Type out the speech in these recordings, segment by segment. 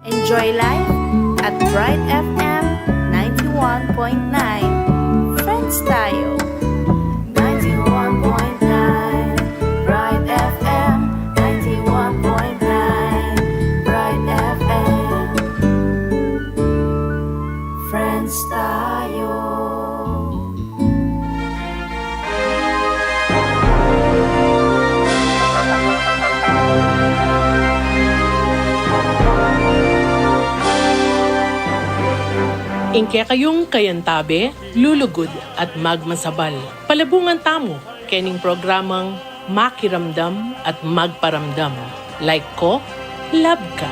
Enjoy life at Bright FM 91.9. Friends tayo. 91.9 Bright FM 91.9 Bright FM. Friends tayo. Ingke kayong kayantabe, lulugod at magmasabal. Palabungan tamo, kening programang makiramdam at magparamdam. Like ko, love ka.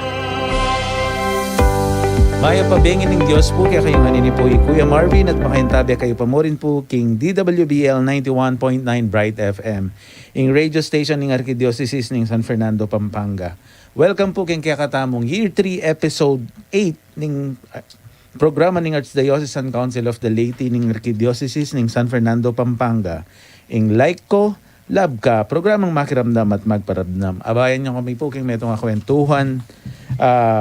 Maya pabengin ng Diyos po kaya kayong anini po Kuya Marvin at makayantabi kayo pa mo rin po King DWBL 91.9 Bright FM ing radio station ng Archdiocese ng San Fernando, Pampanga. Welcome po king kaya katamong Year 3 Episode 8 ng programa ng Archdiocesan Council of the Laity ng Archdiocese ng San Fernando, Pampanga. Ing like ko, love ka, programang makiramdam at magparamdam. Abayan niyo kami po king metong kwentuhan,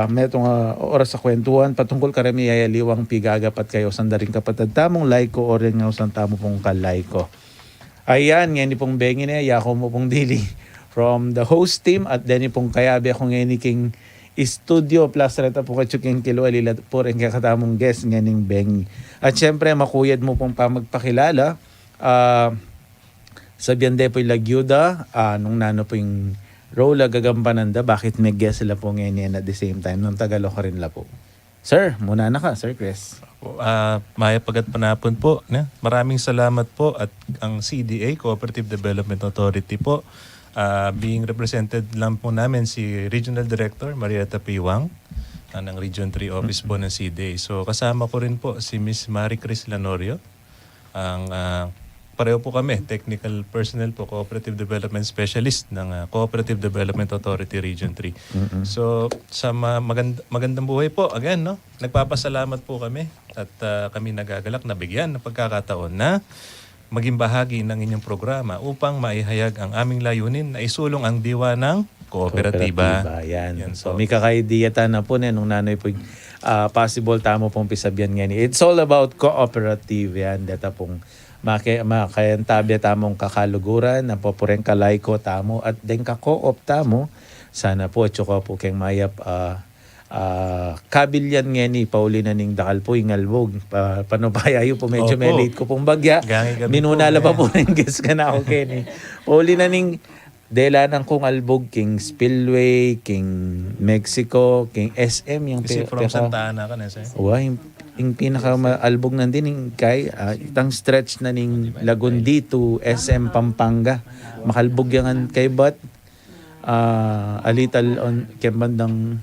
metong oras sa kwentuhan, patungkol karami yayaliwang pigagapat kayo sandaring kapatid tamong like ko o rin nga usang tamo pong kalay ko. Ayan, ngayon pong bengin yako mo pong dili from the host team at then pong kayabi ako ngayon king studio plus reta po kachuking kilo alila po rin kakatamong guest nganing Beng. At syempre makuyad mo pong pamagpakilala. Sabihan de po yung Lagyuda, nung nano po yung Rola Gagampananda, bakit may guest sila po ngayon at the same time nung Tagalog rin la po. Sir, muna na ka, Sir Chris. Maya pagat panapon po. Maraming salamat po at ang CDA, Cooperative Development Authority po, being represented lang po namin si Regional Director Marieta Piwang ng Region 3 Office po ng CDA. So kasama ko rin po si Miss Marie Chris Lanorio. Pareho po kami, technical personnel po, Cooperative Development Specialist ng Cooperative Development Authority Region 3. So sa magandang buhay po, again, no? Nagpapasalamat po kami at kami nagagalak na bigyan ng pagkakataon na maging bahagi ng inyong programa upang maihayag ang aming layunin na isulong ang diwa ng kooperatiba. Yan. So may kakaidiyata na po nung nanoy po possible tamo pong pisabyan nga ni. It's all about cooperative yan. Data pong makayantabi tamong kakaluguran na po poreng kalay ko tamo at den ka-co-op tamo. Sana po tsaka po keng mayap kabilyan nga ni Paulina ning dakal po ingalbog panubayayo po medyo may late ko pong bagya minunala pa po ng guest ka na okay ni Paulina ning dela ng kung albog king Spillway king Mexico king SM yung from Santa Ana ka na sir. Yung pinaka albog nandin yung kay itang stretch na ning Lagundi to SM Pampanga makalbog yan kay but a little on kembandang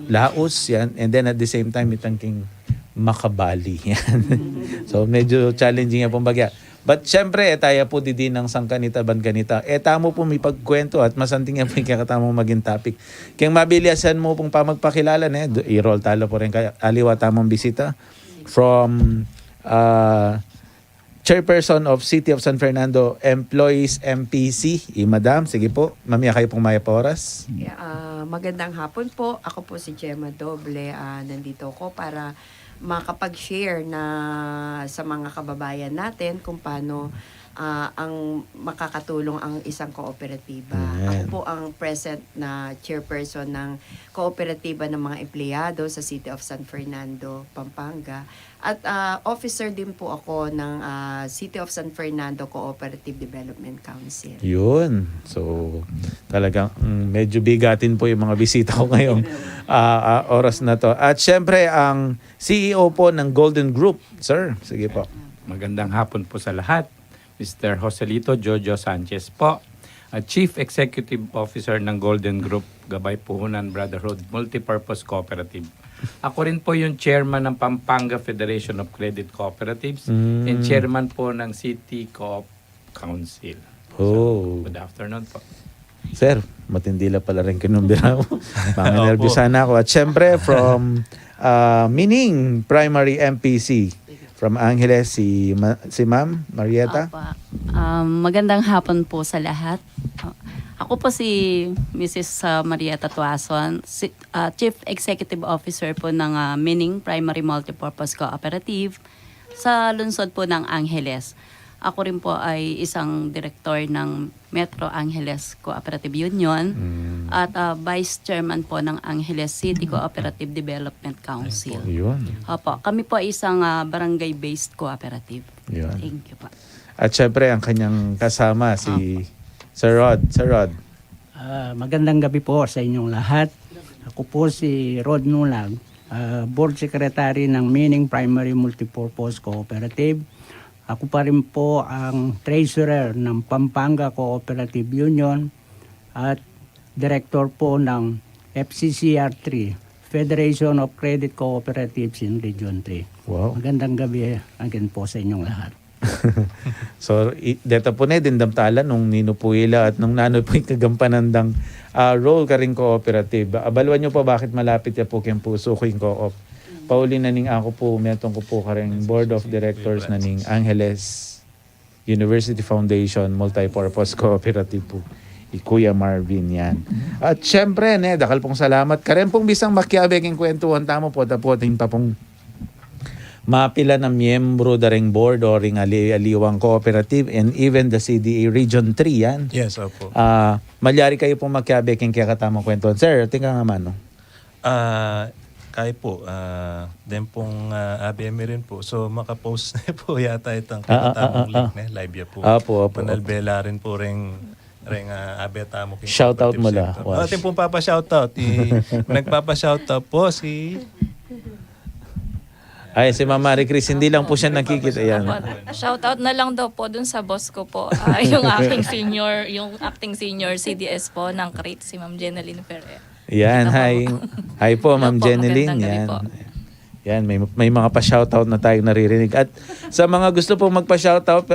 Laos yan and then at the same time itang king Makabali yan. So medyo challenging yan pong bagya. But syempre tayo po din ng sangkanita bankanita. Tamo po may pagkwento at masanting yan po yung kakatamo maging topic. Kaya mabiliasan mo pong pamagpakilala i-roll talo po rin kaya aliwa tamang bisita from Chairperson of City of San Fernando Employees MPC, Madam. Sige po, mamaya kayo pong maya pa oras. Magandang hapon po. Ako po si Gemma Doble. Nandito ko para makapag-share na sa mga kababayan natin kung paano ang makakatulong ang isang kooperatiba. Ako po ang present na chairperson ng kooperatiba ng mga empleyado sa City of San Fernando, Pampanga. At officer din po ako ng City of San Fernando Cooperative Development Council. Yun. So, talagang medyo bigatin po yung mga bisita ko ngayong oras na to. At syempre, ang CEO po ng Golden Group. Sir, sige po. Magandang hapon po sa lahat. Mr. Joselito Jojo Sanchez po, Chief Executive Officer ng Golden Group, Gabay Puhunan Brotherhood Multipurpose Cooperative. Ako rin po yung chairman ng Pampanga Federation of Credit Cooperatives and chairman po ng City Co-op Council. So, good afternoon po. Sir, matindi la pala rin kinumbira mo. Panginervisa na ako. At syempre, from Mining Primary MPC, from Angeles, si Ma'am Marieta. Magandang hapon po sa lahat. Ako Ako po si Mrs. Marieta Tuason, Chief Executive Officer po ng Mining Primary Multipurpose Cooperative sa lungsod po ng Angeles. Ako rin po ay isang director ng Metro Angeles Cooperative Union at Vice Chairman po ng Angeles City Cooperative Development Council. Yun. Opo, kami po ay isang barangay-based cooperative. Yun. Thank you po. At syempre, ang kanyang kasama, si Sir Rod. Sir Rod. Magandang gabi po sa inyong lahat. Ako po si Rod Nulag, Board Secretary ng Mining Primary Multipurpose Cooperative. Ako pa rin po ang Treasurer ng Pampanga Cooperative Union at Director po ng FCCR3, Federation of Credit Cooperatives in Region 3. Wow. Magandang gabi again po sa inyong lahat. So, dito po na din damtala nung ninupuila at nung nano po yung kagampanandang role ka rin cooperative. Abalwan nyo pa bakit malapit ya po kayong puso ko yung co-op. Pauli na ning ako po, metong ko po ka rin Board of Directors na ning Angeles University Foundation Multipurpose Cooperative po. Kuya Marvin yan. At syempre, dakal pong salamat. Karen pong bisang makiabig yung kwentuhan tamo po, taputin pa pong mapila na miyembro da ring board o ring aliwang cooperative and even the CDA Region 3 yan. Yes, opo. Malyari kayo pong magkiabig yung kaya katamang kwentuhan. Sir, tingnan nga man, no? Kaya po, then pong ABM rin po. So makapost na po yata itong katamang link na live ya po. Apo. Manalbela rin po ring abeta mo. Shoutout mo la. Ating pong papa-shoutout. Nagpapa-shoutout po si... Ay, si Ma'am Marie Chris, hindi lang po siya nakikita. Yan. Shoutout na lang daw po dun sa boss ko po. Yung acting senior CDS po ng CREATE, si Ma'am Jeneline Ferrer. Yan, hi. Hi po, Ma'am Hello po, Jeneline. magandang gabi Yan. po. Yan, may mga pa-shoutout na tayong naririnig. At sa mga gusto po magpa-shoutout,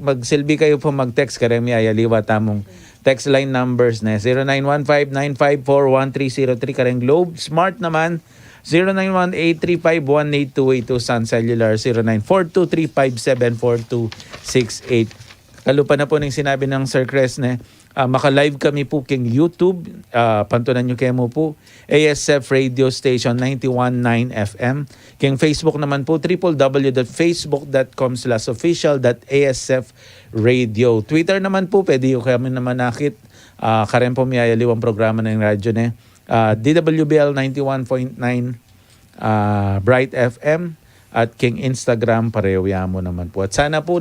magsilbi kayo po mag-text karemi ayaliwa tamong text line numbers na 0915-954-1303 kareng Globe. Smart naman 0918-351-8282 Sun Cellular 0942-357-4268. Kalupa na po ng sinabi ng Sir Cresne, maka-live kami po king YouTube, pantunan nyo kayo mo po, ASF Radio Station 91.9 FM. King Facebook naman po, www.facebook.com/official.asfradio. Twitter naman po, pwede yung kami naman nakit. Karen po may ayaliwang programa ng radyo na DWBL 91.9 Bright FM at King Instagram pareho mo naman po. At sana po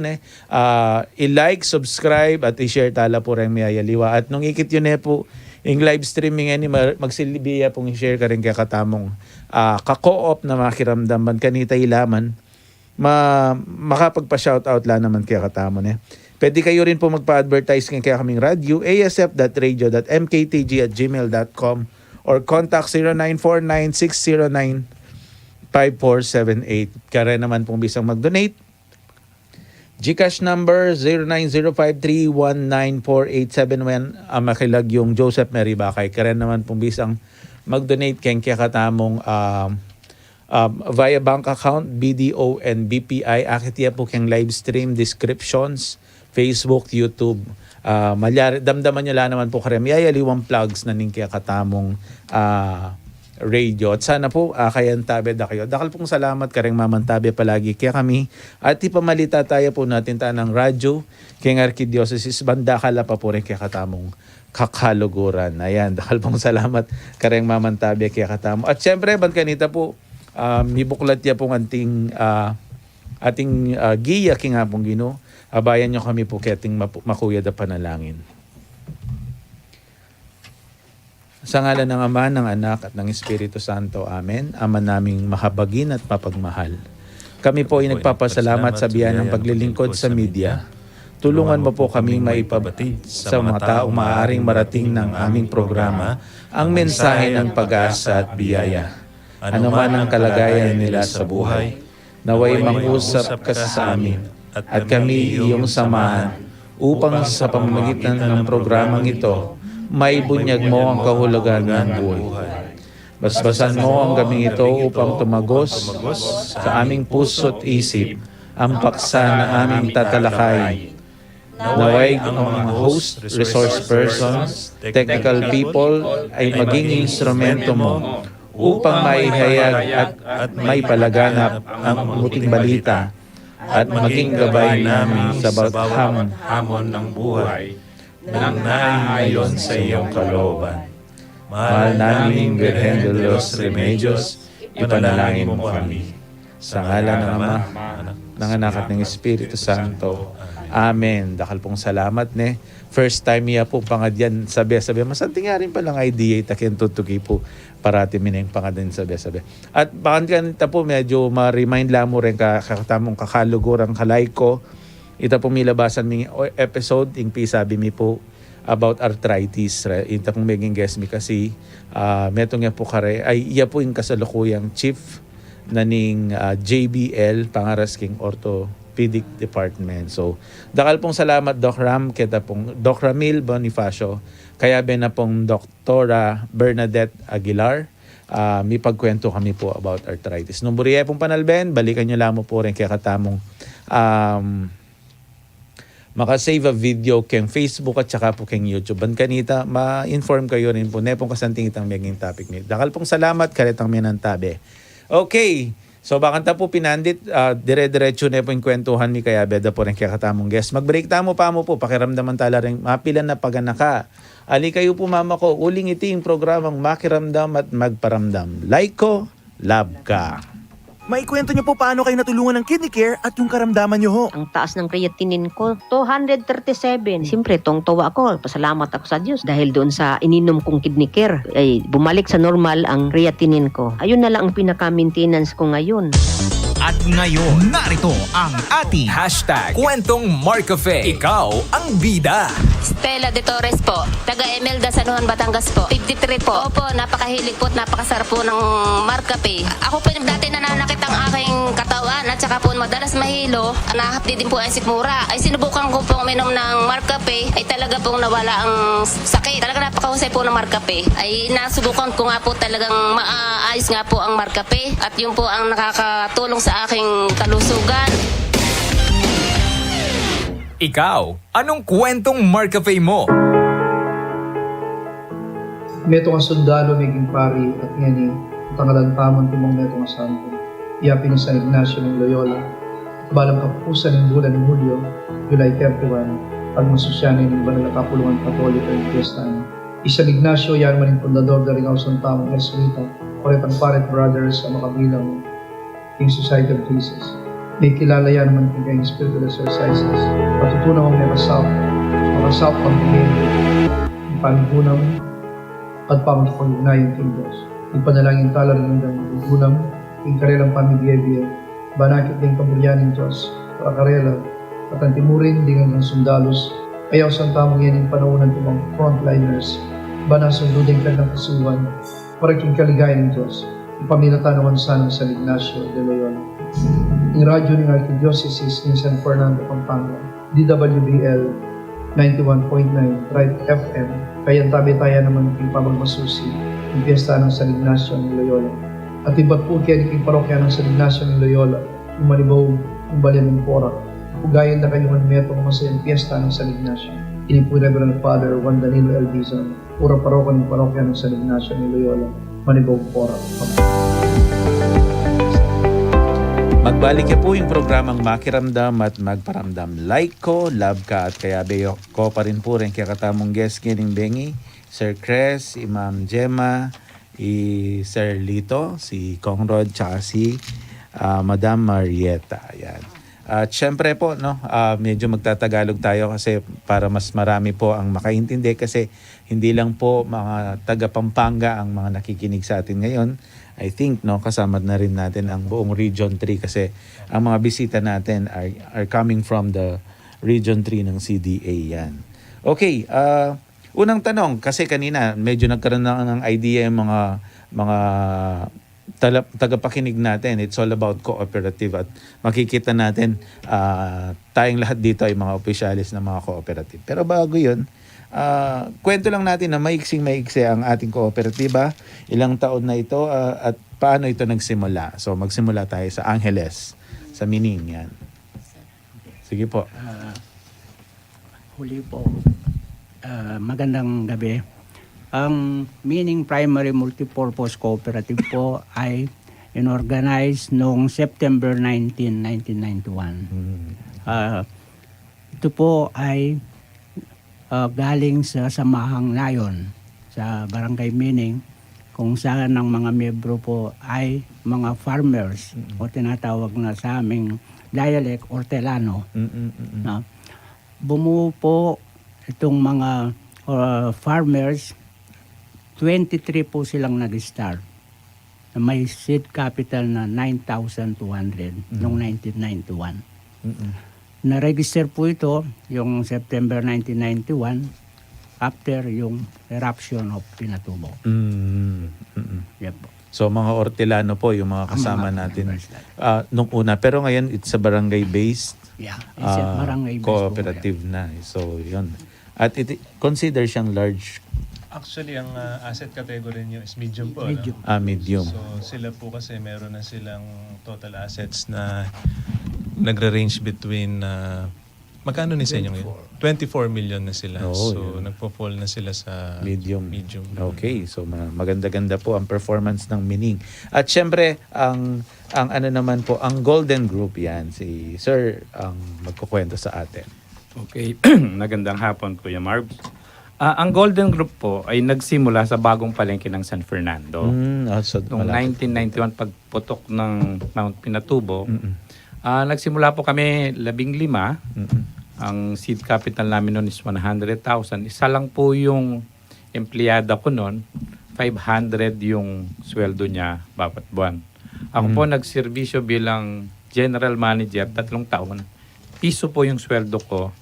i-like, subscribe at i-share tala po rin may ayaliwa. At nung ikit yun po yung live streaming magsilbiya pong i-share ka rin kaya katamong ka-co-op na makiramdaman kanita ilaman makapagpa-shoutout la naman kaya katamo Pwede kayo rin po magpa-advertise kaya kaming radio asf.radio.mktg@gmail.com or contact 0949-609-5478. Kaya naman pong bisang mag-donate. GCash number 0905319487 makilag yung Joseph Mary Bakay. Kaya naman pong bisang mag-donate kaya katamong via bank account, BDO and BPI. Akit po kayong live stream descriptions, Facebook, YouTube. Damdaman nyo lang naman po karami ayaliwang plugs na kaya katamong radio. At sana po kayan tabi da kayo. Dakal pong salamat kareng mamantabi palagi kaya kami. At ipamalita tayo po natin tanang radyo kaya Arkidiocese banda kala pa po rin kaya katamong kakaluguran. Ayan, dakal pong salamat kareng mamantabi kaya katamo. At syempre, ban kanita po mibuklat ya pong ating giya king nga pong Ginoo. Abayan nyo kami po keting makuya da panalangin. Sa ngalan ng Ama, ng Anak, at ng Espiritu Santo. Amen. Ama naming mahabagin at mapagmahal. Kami po ay nagpapasalamat sa biyan ng paglilingkod sa media. Tulungan mo po kaming maipabatid sa mga taong maaaring marating ng aming programa ang mensahe ng pag-asa at biyaya. Ano man ang kalagayan nila sa buhay, naway mangusap ka sa amin at kami iyong samahan upang sa pamamagitan ng programang ito, maibunyag mo ang kahulugan ng buhay. Basbasan mo ang gabing ito upang tumagos sa aming puso't isip ang paksa na aming tatalakay. Naway ang mga host, resource persons, technical people ay maging instrumento mo upang maihayag at may palaganap ang muting balita at maging gabay namin sa bawat hamon ng buhay nang naayon sa iyong kalooban. Mahal naming Birhen de los Remedios, ipanalangin mo kami. Sa ngalan ng Ama, ng Anak at ng Espiritu Santo. Amen. Dakal pong salamat ne. First time niya po pangadyan sabi masanting nga rin palang idea takin tutuki po parati mineng pangadyan sabi. At bakit po medyo ma-remind lang mo rin kakatamong kakalugurang kalay ko. Ita po milabasan ming episode ing sabi mi po about arthritis. Ita pong maging guest mi kasi metong nga po kare ay iya po yung kasalukuyang chief na ning JBL Pangaras King Orthopedic Department. So, dakal pong salamat Doc Ram, kita pong Doc Ramil Bonifacio, kaya na pong Doktora Bernadette Aguilar. May pagkwento kami po about arthritis. Nung buriya pong panalben, balikan nyo lang mo po rin kaya katamong makasave a video keng Facebook at saka po keng YouTube. Ban kanita, ma-inform kayo rin po. Nepong kasanting itang maging topic niyo. Dakal pong salamat, karitang minantabe. Okay. So bakanta po pinandit, dire-diretso na po yung kwentuhan ni kaya beda po rin kaya katamong guest. Mag-break tamo pa mo po, pakiramdaman tala rin, mapilan na paganaka. Ali kayo po mama ko, uling iti yung programang Makiramdam at Magparamdam. Like ko, love ka. Maikwento niyo po paano kayo natulungan ng kidney care at yung karamdaman niyo ho. Ang taas ng creatinine ko, 237. Siyempre, tuwa ako. Pasalamat ako sa Diyos. Dahil doon sa ininom kong kidney care, ay bumalik sa normal ang creatinine ko. Ayun na lang ang pinaka-maintenance ko ngayon. At ngayon, narito ang ating #Kwentong Marcafe. Ikaw ang bida. Stella de Torres po, taga Emelda, San Juan, Batangas po. 53 po. Opo, napakahilig po at napakasarap po ng Marcafe. Ako po dati nananakit ang aking katawan at saka po madalas mahilo. Nahapdi din po ang sikmura. Ay sinubukan ko pong uminom ng Marcafe ay talaga pong nawala ang sakit. Talaga napakahusay po ng Marcafe. Ay nasubukan ko nga po talagang maayos nga po ang Marcafe at yun po ang nakakatulong sa aking kalusugan. Ikaw, anong kwentong Marcafe mo? Meto nga sundalo maging pari at ngani tangalan tamang timong meto nga santo. Iyapi ni San Ignacio ng Loyola. Balang kapusan ng bulan ng Hulyo, July 31, pag masusyanin ng Banal na Kapulungan Katoliko ng Fiestan. San Ignacio, yan man yung fundador na rin ako sa tamang Jesuita, paret ang Paret Brothers sa makabilang King Society of Jesus. May kilala yan naman kung spiritual exercises. Patutunan mong makasap ang tingin, ang panigunam, at pamagpag-ugnayan kay Diyos. Ipanalangin tala rin ng gunam, yung karelang pamigyebiya, banakit din kabulyan ng Diyos, para karela, at ang timurin din ng sundalos, ayaw sa tamang yan yung panahon ng ibang frontliners, banasong din ka ng kasuhan, para king kaligayan ng Diyos, ipamilatan sana sa Ignacio de Loyola. Yung radyo ng Archdiocese ng San Fernando, Pampanga, DWBL 91.9 Bright FM, kaya tabi-taya naman yung pamagmasusi, yung piyesta ng San Ignacio ng Loyola. At iba't po kaya yung parokya ng San Ignacio ng Loyola, yung Manibaw, yung Balian ng Porac, ugayan na kayo ng metong masayang piyesta ng San Ignacio. Ini po Reverend Father Juan Danilo L. Dizon, pura parokya ng parokya ng San Ignacio ng Loyola, Manibaw, Porac. Magbalik po yung programang Makiramdam at Magparamdam. Like ko, love ka at kaya beyo ko pa rin po rin kaya katamong guest Gining Bengi, Sir Cres, Ma'am Gemma, Sir Lito, si Conrad, tsaka si Madam Marieta. Ayan. At syempre po, no, medyo magtatagalog tayo kasi para mas marami po ang makaintindi kasi hindi lang po mga taga Pampanga ang mga nakikinig sa atin ngayon. I think no kasama na rin natin ang buong Region 3 kasi ang mga bisita natin are coming from the Region 3 ng CDA yan. Okay, unang tanong kasi kanina medyo nagkaroon ng idea yung mga tagapakinig natin. It's all about cooperative at makikita natin tayong lahat dito ay mga opisyalis ng mga cooperative. Pero bago yun, kwento lang natin na maiksi ang ating kooperatiba, ilang taon na ito at paano ito nagsimula. So magsimula tayo sa Angeles, sa Mining yan. Sige po. huli po, magandang gabi. Ang Meaning Primary Multipurpose Cooperative po ay inorganize noong September 19, 1991. Ito po ay galing sa Samahang Nayon sa Barangay Meaning, kung saan ang mga miyembro po ay mga farmers o tinatawag na sa aming dialect Hortelano. Na bumuo po itong mga farmers, 23 po silang nag-start. Na may seed capital na 9,200 noong 1991. Na-register po ito yung September 1991 after yung eruption of Pinatubo. Yan po. So mga Hortelano po yung mga kasama natin nung una. Pero ngayon it's a barangay-based Yeah, it's a barangay-based cooperative na. So yun. At consider siyang large. Actually, ang asset category niyo is medium po. Medium. Medium. So sila po kasi meron na silang total assets na nagre-range between magkano ni sa inyo ngayon? 24 million na sila. Nagpo-fall na sila sa medium. Okay, so maganda-ganda po ang performance ng Meaning. At syempre, ang ano naman po, ang Golden Group yan, si Sir ang magkukwento sa atin. Okay, magandang hapon Kuya Marv. Ang Golden Group po ay nagsimula sa bagong palengke ng San Fernando. Noong 1991 pagputok ng Mount Pinatubo. Nagsimula po kami 15. Ang seed capital namin noon is 100,000. Isa lang po yung empleyada ko noon. 500 yung sweldo niya bawat buwan. Ako po nagserbisyo bilang general manager 3 taon. Piso po yung sweldo ko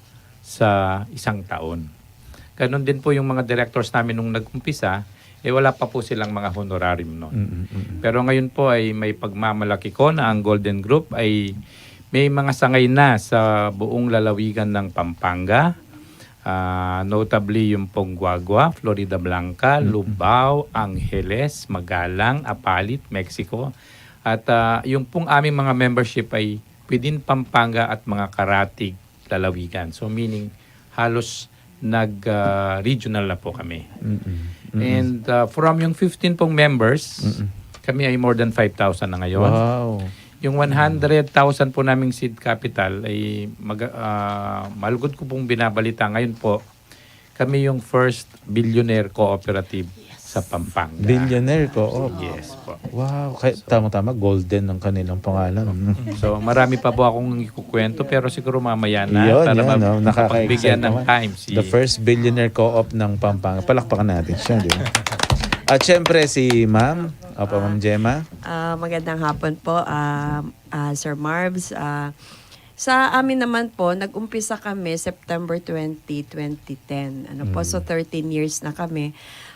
sa 1 taon. Ganon din po yung mga directors namin nung nag-umpisa, wala pa po silang mga honorarium noon. Pero ngayon po ay may pagmamalaki ko na ang Golden Group ay may mga sangay na sa buong lalawigan ng Pampanga. Notably yung Pongguagua, Florida Blanca, Lubao, Angeles, Magalang, Apalit, Mexico. At yung pong aming mga membership ay within Pampanga at mga karatig lalawigan. So meaning halos nag-regional na po kami. And from yung 15 pong members, kami ay more than 5,000 na ngayon. Wow. Yung 100,000 po naming seed capital ay malugod ko pong binabalita. Ngayon po, kami yung first billionaire cooperative sa Pampanga. Billionaire co-op? Yes po. Wow. Tama-tama, golden ang kanilang pangalan. So marami pa po akong ikukwento pero siguro mamaya na para nakaka-excite ng time. The first billionaire co-op ng Pampanga. Palakpakan natin siya, di ba? At syempre si Ma'am, Ma'am Gemma. Magandang hapon po, Sir Marvs. Sa amin naman po, nag-umpisa kami September 20, 2010. So 13 years na kami.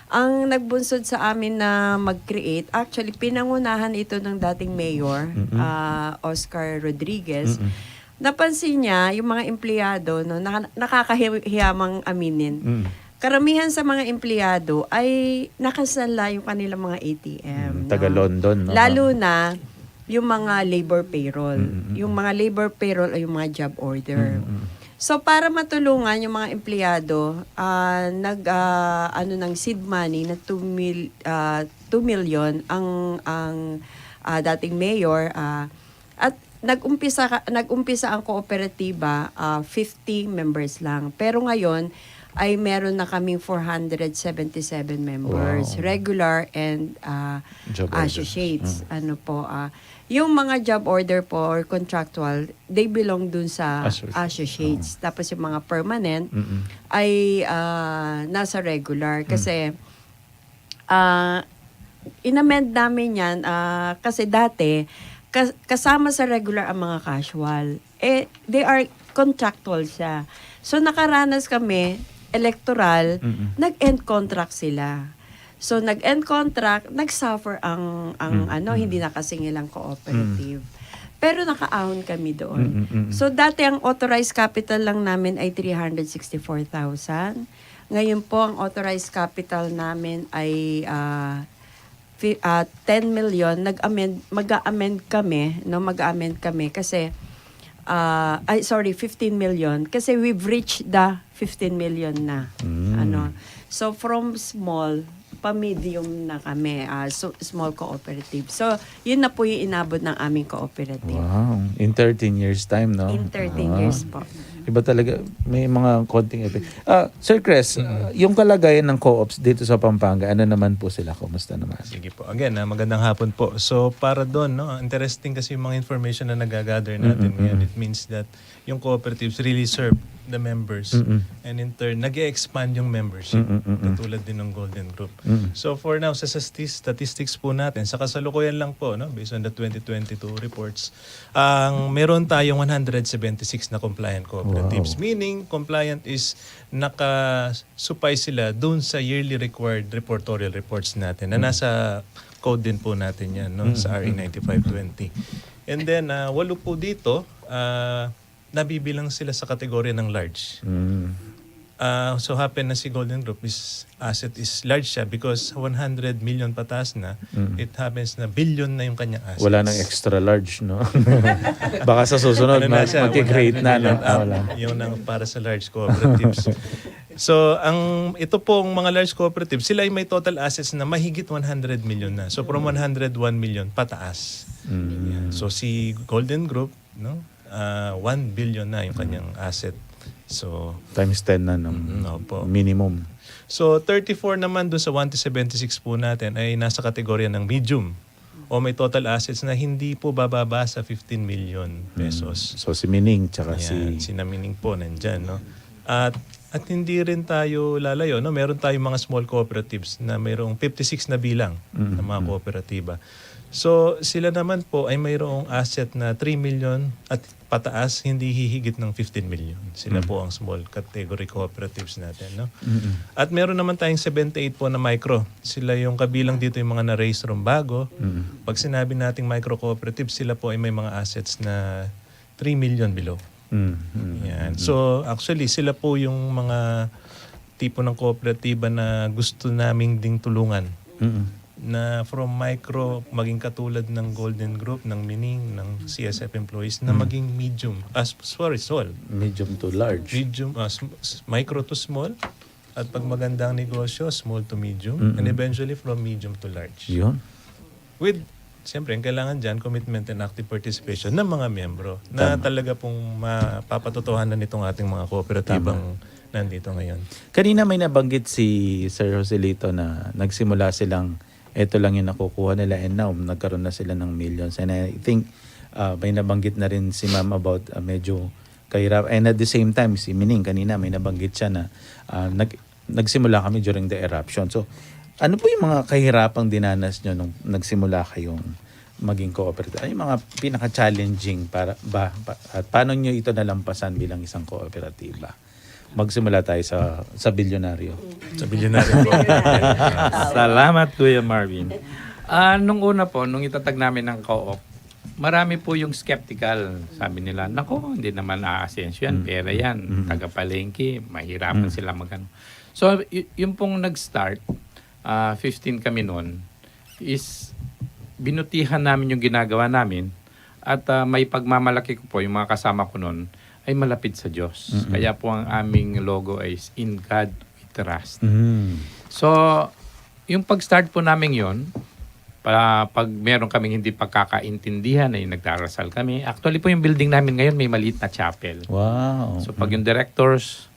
Ang nagbunsod sa amin na mag-create, actually pinangunahan ito ng dating mayor, Oscar Rodriguez. Napansin niya yung mga empleyado, nakakahiyamang aminin. Karamihan sa mga empleyado ay nakasala yung kanilang mga ATM. Taga London. No? Lalo na yung mga labor payroll. Yung mga labor payroll ay yung mga job order. So para matulungan yung mga empleyado, ng seed money na 2 million ang dating mayor at nag-umpisa ang kooperatiba 50 members lang. Pero ngayon ay meron na kaming 477 members, regular and associates. Yung mga job order po or contractual, they belong dun sa associates. Tapos yung mga permanent ay nasa regular. Kasi inamend namin yan kasi dati kasama sa regular ang mga casual. They are contractual siya. So nakaranas kami electoral, nag-end contract sila. So nag-end contract, nag-suffer ang hindi nakasingilang cooperative. Pero nakaahon kami doon. So dati ang authorized capital lang namin ay 364,000. Ngayon po ang authorized capital namin ay 10 million. Mag-amend kami kasi 15 million kasi we've reached the 15 million na. So from small pa-medium na kami, small cooperative. So, yun na po yung inabot ng aming cooperative. Wow. In 13 years time, no? In 13 years po. Iba talaga, may mga konting effect. Sir Chris, yung kalagayan ng co-ops dito sa Pampanga, ano naman po sila? Kumusta naman? Sige po. Again, magandang hapon po. So para doon, no, interesting kasi yung mga information na nagagather natin ngayon. It means that yung cooperatives really serve the members and in turn nag-expand yung membership katulad din ng Golden Group. So for now sa statistics po natin sa kasalukuyan lang po, no, based on the 2022 reports, meron tayong 176 na compliant cooperatives. Meaning compliant is nakasupay sila dun sa yearly required reportorial reports natin na nasa code din po natin yan, no, sa RA 9520. And then 8 po dito nabibilang sila sa kategorya ng large. So happen na si Golden Group asset is large siya because 100 million pataas na, it happens na billion na yung kanyang assets. Wala nang extra large, no? Baka sa susunod mag-create na. No? Yung para sa large cooperatives. So, ito pong mga large cooperatives, sila ay may total assets na mahigit 100 million na. So, from 101 million pataas. Yan. So, si Golden Group, no? 1 billion na yung kanyang asset. So times 10 na minimum. So 34 naman doon sa 176 po natin ay nasa kategorya ng medium o may total assets na hindi po bababa sa 15 million pesos. So si Mining tsaka si Mining po nandyan, no? At hindi rin tayo lalayo, no? Meron tayong mga small cooperatives na mayroong 56 na bilang ng mga kooperatiba. So sila naman po ay mayroong asset na 3 million at pataas, hindi hihigit ng 15 million. Sila po ang small category cooperatives natin, no? At meron naman tayong 78 po na micro. Sila yung kabilang dito yung mga na-raise from bago. Pag sinabi nating micro cooperatives, sila po ay may mga assets na 3 million below. Yan. So actually sila po yung mga tipo ng kooperatiba na gusto naming ding tulungan. Na from micro maging katulad ng Golden Group, ng Mining, ng CSF employees na maging medium, small. Medium to large. Medium, micro to small. At pag magandang negosyo, small to medium. And eventually from medium to large. Yun. With, siyempre, ang kailangan dyan, commitment and active participation ng mga miyembro na talaga pong mapapatotohanan nitong ating mga kooperatibang nandito ngayon. Kanina may nabanggit si Sir Joselito na nagsimula silang ito lang yung nakukuha nila and now nagkaroon na sila ng millions. And I think may nabanggit na rin si Ma'am about medyo kahirap. And at the same time, si Mining kanina may nabanggit siya na nagsimula kami during the eruption. So ano po yung mga kahirapang dinanas nyo nung nagsimula kayong maging cooperative? Ano yung mga pinaka-challenging at paano nyo ito nalampasan bilang isang kooperatiba? Magsimula tayo sa bilyonaryo. Sa bilyonaryo po. Salamat, Kuya Marvin. Nung una po, nung itatag namin ng co-op, marami po yung skeptical. Sabi nila, nako, hindi naman aasenso yan, pera yan, taga-palengke, mahirapan sila magano. So, yung pong nag-start, 15 kami noon, is binutihan namin yung ginagawa namin at may pagmamalaki ko po, yung mga kasama ko noon, ay malapit sa Diyos. Kaya po ang aming logo is In God We Trust. So, yung pag-start po namin yon, pag meron kaming hindi pagkakaintindihan ay nagdarasal kami. Actually po yung building namin ngayon may maliit na chapel. Wow. So pag yung directors,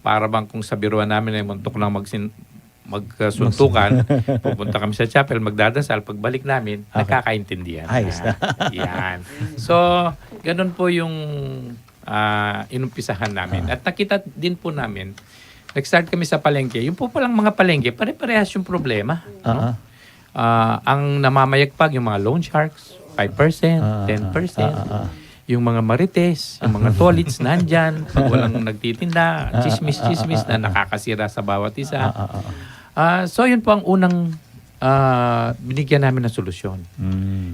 para bang kung sa biruan namin ay muntok lang magsuntukan, pupunta kami sa chapel, magdadasal, pagbalik namin, nagkakaintindihan. Ayos na. Yan. So, ganun po yung inumpisahan namin. At nakita din po namin, nag-start kami sa palengke. Yung po palang mga palengke, pare-parehas yung problema. No? Ang namamayagpag, yung mga loan sharks, 5%, 10%. Yung mga marites, yung mga tolits nandyan, pag walang nagtitinda, chismis-chismis na nakakasira sa bawat isa. So yun po ang unang binigyan namin ng solusyon.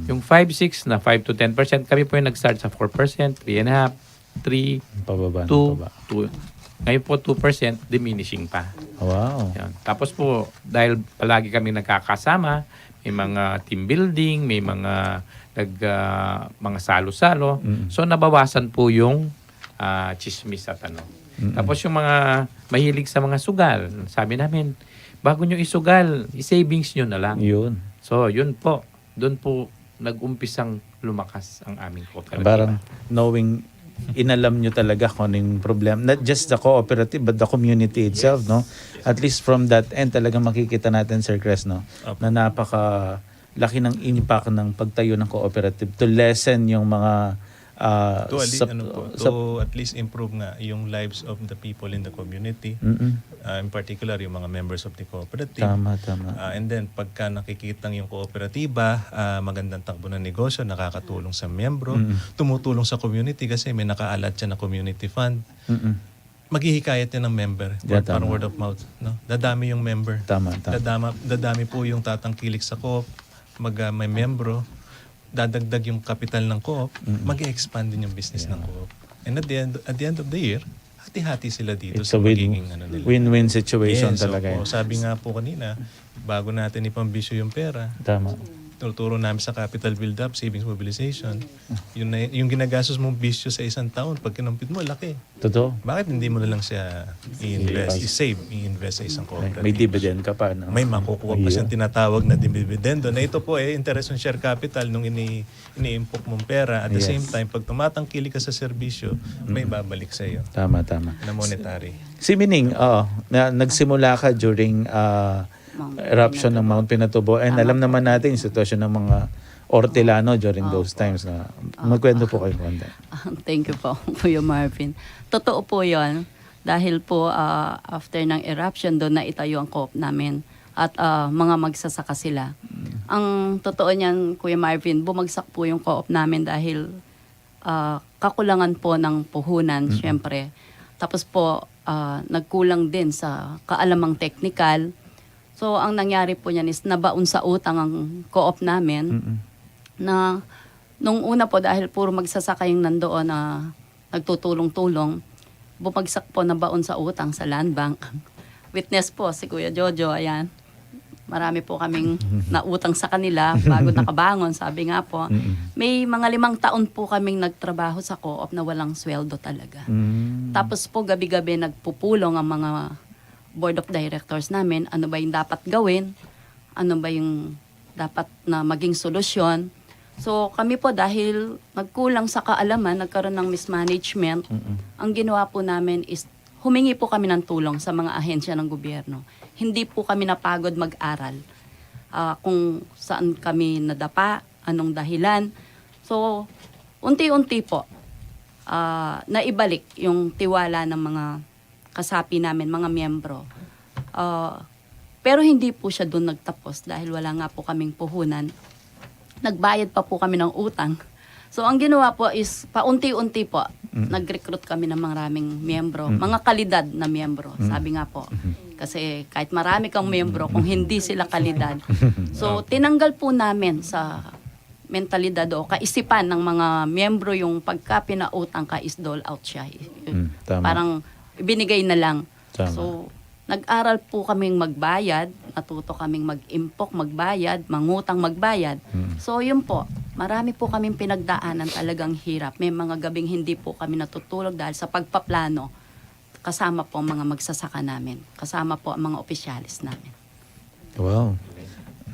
Yung 5-6 na 5 to 10%, kami po yung nag-start sa 4%, 3.5%, 3, pababa, 2. Ngayon po 2%, diminishing pa. Wow. Yan. Tapos po, dahil palagi kami nagkakasama, may mga team building, may mga mga salo-salo. So nabawasan po yung chismis at ano. Tapos yung mga mahilig sa mga sugal, sabi namin, bago nyo isugal, i-savings nyo na lang. Yun. So yun po, doon po nag-umpisang lumakas ang aming kooperatiba. Parang knowing, inalam nyo talaga kung ano yung problem. Not just the cooperative, but the community itself, no? At least from that end, talagang makikita natin, Sir Cres, no? Na napaka laki ng impact ng pagtayo ng cooperative to lessen yung mga to at least improve nga yung lives of the people in the community. In particular, yung mga members of the cooperative. Tama. And then, pagka nakikita yung kooperatiba, magandang takbo ng negosyo, nakakatulong sa miyembro, tumutulong sa community kasi may nakaalat siya na community fund. Maghihikayat yan ng member. Parang word of mouth. No? Dadami yung member. Tama. Dadami po yung tatangkilik sa coop, may membro, dadagdag yung capital ng co-op, mag-expand din yung business ng co-op. And at the end of the year, hati-hati sila dito It's sa a magiging nila. win-win situation Yes, talaga. sabi nga po kanina, bago natin ipambisyo yung pera, Tama. tuturo namin sa capital build-up, savings mobilization. Yung ginagastos mong bisyo sa isang taon, pag kinumpit mo, laki. Totoo. Bakit hindi mo na lang siya i-invest sa isang cooperative? May dividend ka pa, no? May makukuha pa siyang tinatawag na dividendo. Na ito po interest on share capital nung ini-impok mong pera. At the same time, pag tumatangkili ka sa serbisyo, may babalik sa iyo. Tama. Na monetary. Si Mining, nagsimula ka during eruption ng Mount Pinatubo, and alam naman natin yung sitwasyon ng mga Ortelano during those times. Na magkwento po kayo konti. Thank you po, Kuya Marvin. Totoo po yon. Dahil po after ng eruption, doon na itayo ang co-op namin. At mga magsasaka sila. Ang totoo niyan, Kuya Marvin, bumagsak po yung co-op namin dahil kakulangan po ng puhunan, syempre. Tapos po, nagkulang din sa kaalamang technical. So, ang nangyari po niyan is nabaon sa utang ang co-op namin na nung una po dahil puro magsasaka yung nandoon na nagtutulong-tulong, bumagsak po na baon sa utang sa land bank. Witness po si Kuya Jojo, ayan. Marami po kaming nautang sa kanila bago nakabangon. Sabi nga po, may mga 5 taon po kaming nagtrabaho sa co-op na walang sweldo talaga. Tapos po gabi-gabi nagpupulong ang mga board of directors namin, ano ba yung dapat gawin, ano ba yung dapat na maging solusyon. So kami po dahil nagkulang sa kaalaman, nagkaroon ng mismanagement, ang ginawa po namin is humingi po kami ng tulong sa mga ahensya ng gobyerno. Hindi po kami napagod mag-aral kung saan kami nadapa, anong dahilan. So unti-unti po naibalik yung tiwala ng mga kasapi namin, mga miyembro. Pero hindi po siya doon nagtapos dahil wala nga po kaming puhunan. Nagbayad pa po kami ng utang. So ang ginawa po is paunti-unti po, nag-recruit kami ng maraming miyembro, mga kalidad na miyembro, sabi nga po. Kasi kahit marami kang miyembro, kung hindi sila kalidad. So tinanggal po namin sa mentalidad o kaisipan ng mga miyembro yung pagka pinautang ka is dole out siya. Parang ibinigay na lang. Tama. So, nag-aral po kaming magbayad, natuto kaming mag-impok, magbayad, mangutang, magbayad. So, yun po, marami po kaming pinagdaanan talagang hirap. May mga gabing hindi po kami natutulog dahil sa pagpaplano, kasama po ang mga magsasaka namin, kasama po ang mga opisyalis namin. Wow.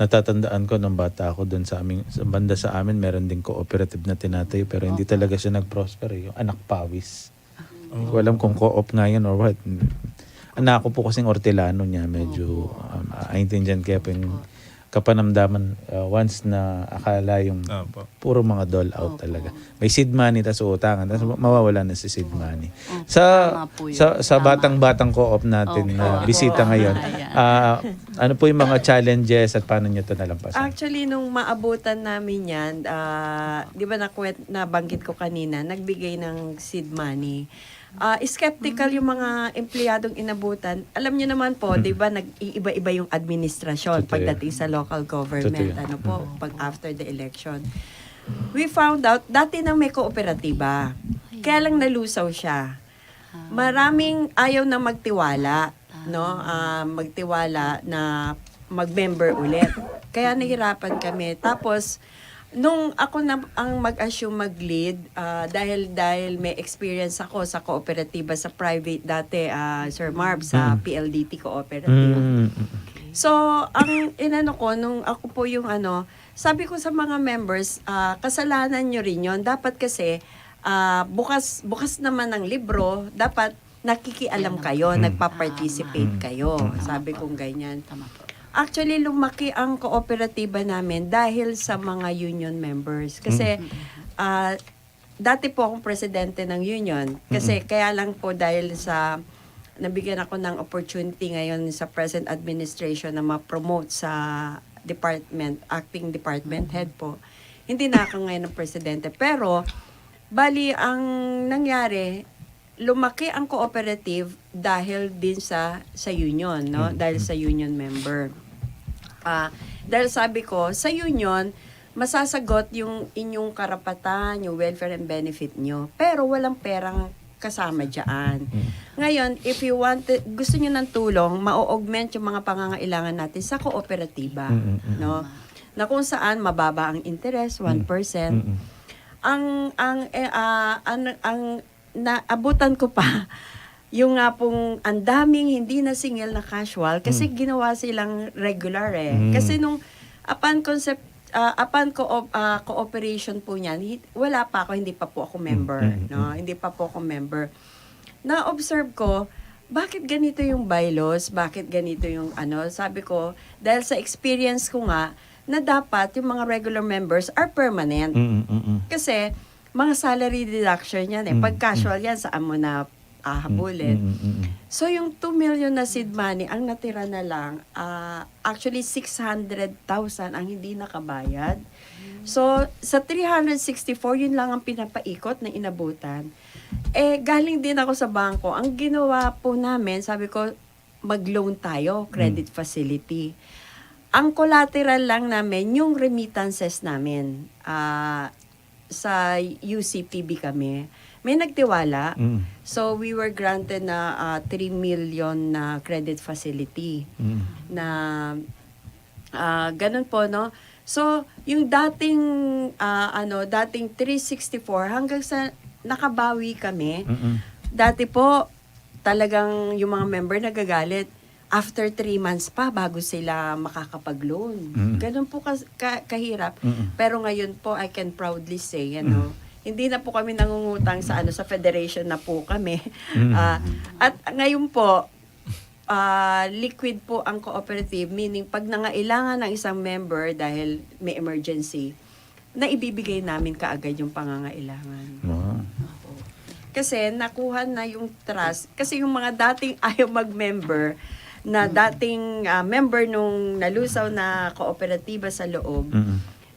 Natatandaan ko nung bata ako doon sa banda sa amin, meron din cooperative na tinatayo pero hindi talaga siya nag-prosper. Yung Anak Pawis. Hindi ko alam kung co-op nga yan or what. Anak ko po kasing Ortelano niya, medyo aintindihan kaya po yung kapanamdaman once na akala yung puro mga dole out talaga. May seed money tas utangan, tas mawawala na si seed money. Sa batang-batang co-op natin na bisita ngayon, ano po yung mga challenges at paano nyo ito nalampasan? Actually, nung maabutan namin yan, di ba nabanggit ko kanina, nagbigay ng seed money. Skeptical yung mga empleyadong inabutan. Alam niyo naman po, 'di ba, nag-iiba-iba yung administrasyon pagdating sa local government, pag after the election. We found out dati nang may kooperatiba. Kaya lang nalusaw siya. Maraming ayaw na magtiwala, no? Magtiwala na mag-member ulit. Kaya nahirapan kami. Tapos Nung ako na ang mag-assume mag-lead, dahil may experience ako sa kooperatiba sa private dati, Sir Marv, sa PLDT Cooperative. So, ang inano ko, nung ako po yung sabi ko sa mga members, kasalanan nyo rin yun. Dapat kasi, bukas naman ng libro, dapat nakikialam kayo, nagpa-participate kayo. Sabi kong ganyan. Actually, lumaki ang kooperatiba namin dahil sa mga union members. Kasi, dati po akong presidente ng union. Kasi kaya lang po dahil sa, nabigyan ako ng opportunity ngayon sa present administration na ma-promote sa department, acting department head po. Hindi na ako ngayon ng presidente. Pero, bali, ang nangyari, lumaki ang cooperative dahil din sa union, no? Dahil sa union member. Dahil sabi ko, sa union, masasagot yung inyong karapatan, yung welfare and benefit nyo. Pero walang perang kasama dyan. Ngayon, if you want, gusto nyo ng tulong, ma-augment yung mga pangangailangan natin sa kooperatiba. No? Na kung saan mababa ang interest, 1%. Ang naabutan ko pa, yung nga pong ang daming hindi na single na casual kasi ginawa silang regular Kasi nung upon cooperation po niyan, wala pa ako, hindi pa po ako member, no? Hindi pa po ako member. Na-observe ko, bakit ganito yung bylaws? Bakit ganito yung Sabi ko, dahil sa experience ko nga, na dapat yung mga regular members are permanent. Kasi, mga salary deduction yan Pag casual yan, saan mo na habulin. So, yung 2 million na seed money, ang natira na lang, actually 600,000 ang hindi nakabayad. So, sa 364, yun lang ang pinapaikot na inabutan. Galing din ako sa bangko. Ang ginawa po namin, sabi ko, mag-loan tayo, credit facility. Ang collateral lang namin, yung remittances namin. Sa UCPB kami, may nagtiwala. So, we were granted na 3 million na credit facility. Na, ganun po, no? So, yung dating 364 hanggang sa nakabawi kami, dati po, talagang yung mga member nagagalit. After 3 months pa bago sila makakapag-loan. Ganun po kahirap. Pero ngayon po, I can proudly say, hindi na po kami nangungutang sa sa federation na po kami. At ngayon po, liquid po ang cooperative, meaning pag nangailangan ng isang member dahil may emergency, na ibibigay namin kaagad yung pangangailangan. Kasi nakuha na yung trust. Kasi yung mga dating ayaw mag-member, na dating member nung nalusaw na kooperatiba sa loob,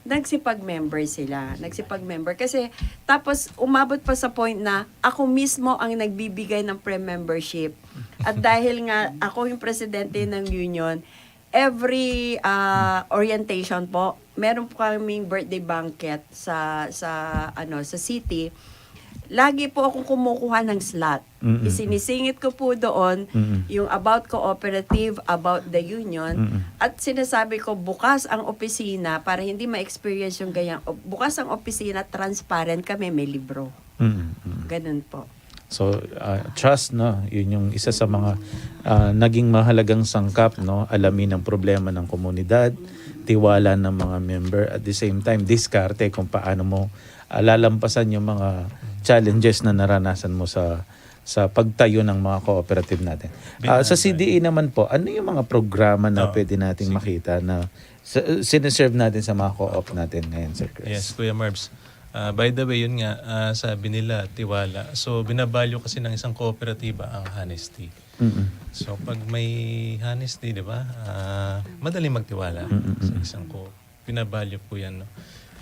nagsipag-member sila. Nagsipag-member. Kasi, tapos, umabot pa sa point na ako mismo ang nagbibigay ng pre-membership. At dahil nga, ako yung presidente ng union, every orientation po, meron po kaming birthday banquet sa city. Lagi po akong kumukuha ng slot. Isinisingit ko po doon yung about cooperative, about the union, at sinasabi ko bukas ang opisina para hindi ma-experience yung ganyan. Bukas ang opisina, transparent kami, may libro. Ganun po. So, trust, no? Yun yung isa sa mga naging mahalagang sangkap, no? Alamin ang problema ng komunidad, tiwala ng mga member, at the same time, diskarte kung paano mo lalampasan yung mga challenges na naranasan mo sa pagtayo ng mga cooperative natin. Sa CDE naman po, ano yung mga programa na pwede nating makita na sineserve natin sa mga co-op natin ngayon, Sir Chris? Yes, Kuya Marbs. By the way, yun nga, sabi nila, tiwala. So, binabalyo kasi ng isang kooperatiba ang honesty. So, pag may honesty, di ba, madaling magtiwala sa isang co. Binabalyo po yan, no?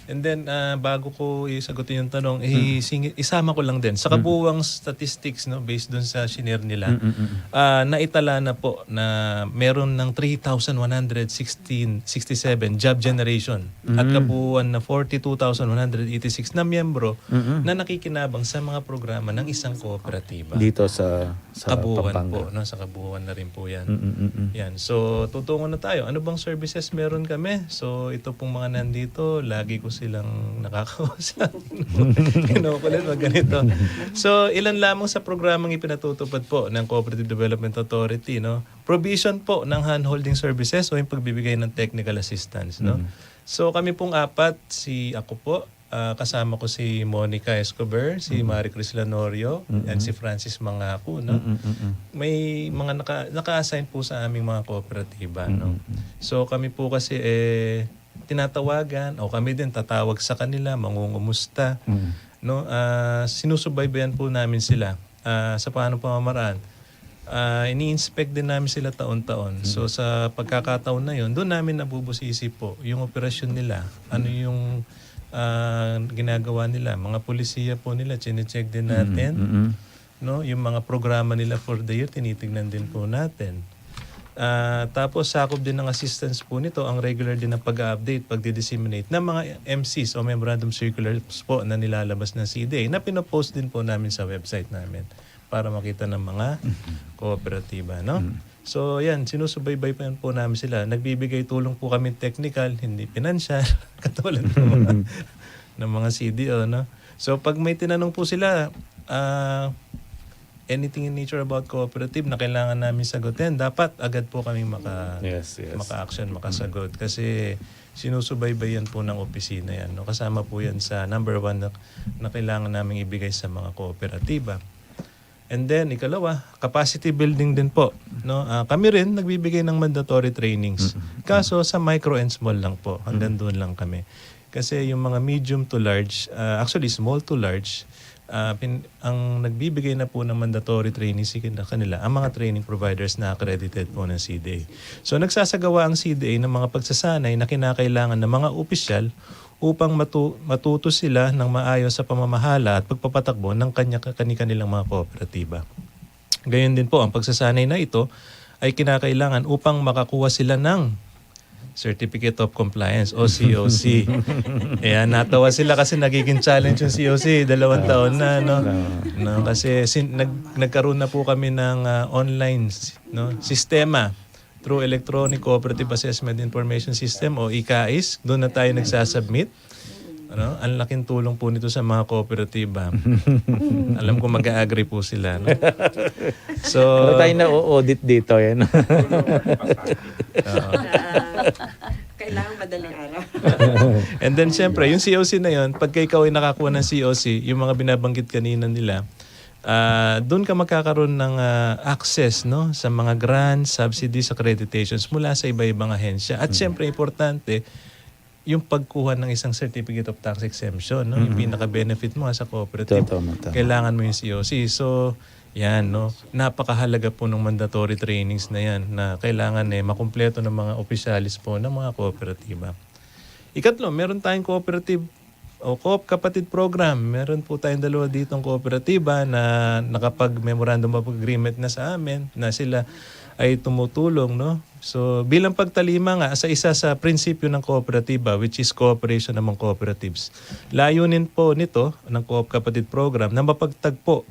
And then, bago ko isagutin yung tanong, isama ko lang din. Sa kabuuang statistics, no, based dun sa shinare nila, naitala na po na meron ng 3,167 job generation at kabuuan na 42,186 na miyembro na nakikinabang sa mga programa ng isang kooperatiba. Dito sa kabuuan Pampanga. po, no? Sa kabuuan na rin po yan. Yan. So, tutungo na tayo. Ano bang services meron kami? So, ito pong mga nandito, lagi ko silang nakakausap. Kinukulit wag ganito. So, ilan lamang sa programang ipinatutupad po ng Cooperative Development Authority, no? Provision po ng handholding services o yung pagbibigay ng technical assistance, no? So, kami pong apat, ako po, kasama ko si Monica Escobar, si Marie Cris Lanorio, at si Francis Mangako, no? May mga naka-assign po sa aming mga kooperatiba, no? So kami po kasi tinatawagan o kami din tatawag sa kanila, mangungumusta, no? Sinusubaybayan po namin sila sa paano pamamaraan. Ini-inspect din namin sila taon-taon. So sa pagkakataon na 'yon, doon namin nabubusisi po yung operasyon nila. Ano yung ginagawa nila, mga pulisiya po nila, chine-check din natin. No, yung mga programa nila for the year, tinitingnan din po natin. Tapos sakop din ng assistance po nito ang regular din na pag-update, pagdi-disseminate ng mga MCs o Memorandum Circulars po na nilalabas ng CDA na pinopost din po namin sa website namin para makita ng mga kooperatiba, no? So yan, sinusubaybay pa po namin sila. Nagbibigay tulong po kami technical, hindi financial, katulad ng mga CDO, no? So pag may tinanong po sila, anything in nature about cooperative na kailangan namin sagutin, dapat agad po kami maka-action, makasagot. Kasi sinusubaybayan po ng opisina yan, no? Kasama po yan sa number 1 na kailangan namin ibigay sa mga kooperatiba. And then, ikalawa, capacity building din po. No? Kami rin nagbibigay ng mandatory trainings. Kaso sa micro and small lang po. Hanggang doon lang kami. Kasi yung mga medium to large, actually small to large, ang nagbibigay na po ng mandatory trainings kanila, ang mga training providers na accredited po ng CDA. So nagsasagawa ang CDA ng mga pagsasanay na kinakailangan ng mga opisyal upang matuto sila ng maayos sa pamamahala at pagpapatakbo ng kanilang mga kooperatiba. Gayon din po, ang pagsasanay na ito ay kinakailangan upang makakuha sila ng Certificate of Compliance o COC. Ayan, natawa sila kasi nagiging challenge yung COC, 2 taon na, no? Kasi nagkaroon na po kami ng online sistema through Electronic Cooperative Assessment Information System o ECAIS. Doon na tayo nagsasubmit. Ang laking tulong po nito sa mga kooperatiba. Alam ko mag-a-agree po sila. No? So, pero tayo na-audit dito. Yan. Kailangan madaling araw. And then syempre, yung COC na yun, pagka ikaw ay nakakuha ng COC, yung mga binabanggit kanina nila, doon ka magkakaroon ng access, no, sa mga grants, subsidies, accreditations mula sa iba-ibang ahensya. At syempre, importante, yung pagkuha ng isang Certificate of Tax Exemption, no, yung pinaka-benefit mo sa cooperative. Kailangan mo yung COC. So, yan, no, napakahalaga po ng mandatory trainings na yan na kailangan makumpleto ng mga opisyalis po ng mga kooperatiba. Ikatlo, meron tayong cooperative o Coop Kapatid Program. Meron po tayong 2 ditong kooperatiba na nakapag-memorandum of agreement na sa amin na sila ay tumutulong, no? So bilang pagtalima nga sa isa sa prinsipyo ng kooperatiba, which is cooperation among cooperatives. Layunin po nito ng Coop Kapatid Program na mapagtagpo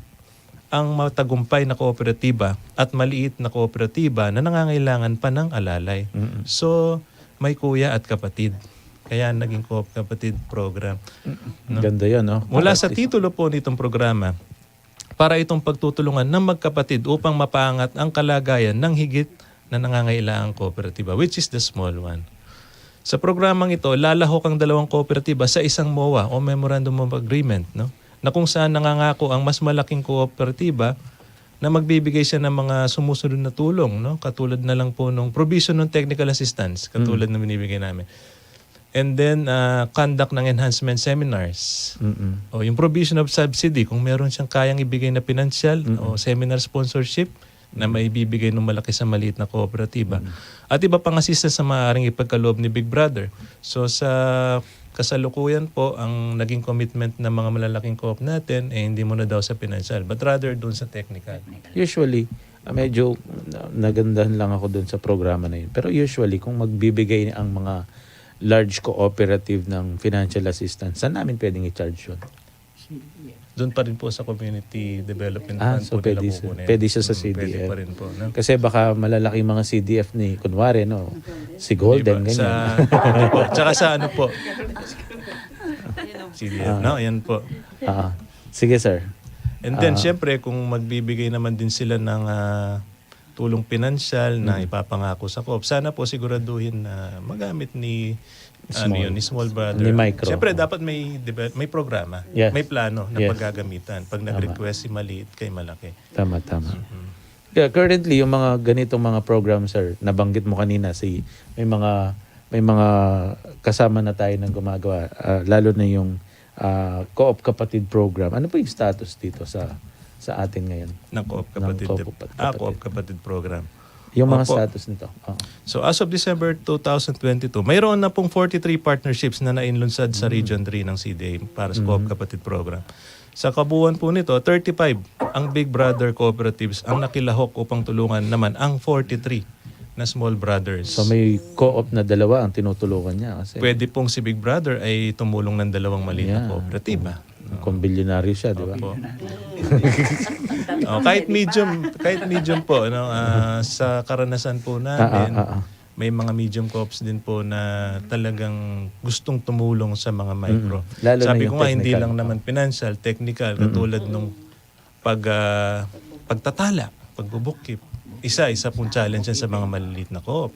ang matagumpay na kooperatiba at maliit na kooperatiba na nangangailangan pa ng alalay. So may kuya at kapatid. Kaya naging Coop Kapatid Program. No? Ganda yan, no? Mula sa titulo po nitong programa, para itong pagtutulungan ng magkapatid upang mapaangat ang kalagayan ng higit na nangangailangang kooperatiba, which is the small one. Sa programang ito, lalahok ang 2 kooperatiba sa isang MOA o Memorandum of Agreement, no? Na kung saan nangangako ang mas malaking kooperatiba na magbibigay siya ng mga sumusunod na tulong, no? Katulad na lang po ng provision ng technical assistance, katulad na binibigay namin. And then, conduct ng enhancement seminars. O yung provision of subsidy, kung meron siyang kayang ibigay na financial o seminar sponsorship na maibibigay ng malaki sa maliit na kooperatiba. At iba pang assistance na maaaring ipagkaloob ni Big Brother. So sa kasalukuyan po, ang naging commitment ng mga malalaking co-op natin, hindi muna daw sa financial, but rather doon sa technical. Usually, medyo nagandahan lang ako doon sa programa na yun. Pero usually, kung magbibigay ang mga large cooperative ng financial assistance, saan namin pwedeng i-charge yun? Doon pa rin po sa Community Development Fund so po nila kukunin. pwede siya sa CDF. Pwede pa rin po. No? Kasi baka malalaking mga CDF ni, kunwari, no, si Golden, ganyan. Tsaka sa ano po, CDF. No, yan po. Sige, sir. And then, syempre, kung magbibigay naman din sila ng tulong pinansyal na ipapangako sa co-op, sana po siguraduhin na magamit ni small brother. Ni micro. Syempre, dapat may programa, Yes. may plano na Yes. paggagamitan. Pag nag-request si maliit kay malaki. Tama. Kaya currently, yung mga ganitong mga program, sir, nabanggit mo kanina, may mga kasama na tayo ng gumagawa, lalo na yung Co-op Kapatid program. Ano po yung status dito sa atin ngayon? Ng Co-op Kapatid. Co-op Kapatid program. Yung mga Opo. status nito. So as of December 2022, mayroon na pong 43 partnerships na nainlunsad sa Region 3 ng CDA para sa Co-op Kapatid program. Sa kabuuan po nito, 35 ang Big Brother cooperatives ang nakilahok upang tulungan naman ang 43 na small brothers. So may co-op na dalawa ang tinutulungan niya. Kasi Pwede pong si Big Brother ay tumulong ng dalawang maliit na kooperatiba. kung bilyonaryo siya, di ba? Opo. Kahit medium po, sa karanasan po namin, may mga medium co-ops din po na talagang gustong tumulong sa mga micro. Lalo na Sabi yung ko nga, hindi technical. lang naman financial, technical, katulad nung pagtatala, pagbubukip. Isa pong challenge yan sa mga maliliit na co-op.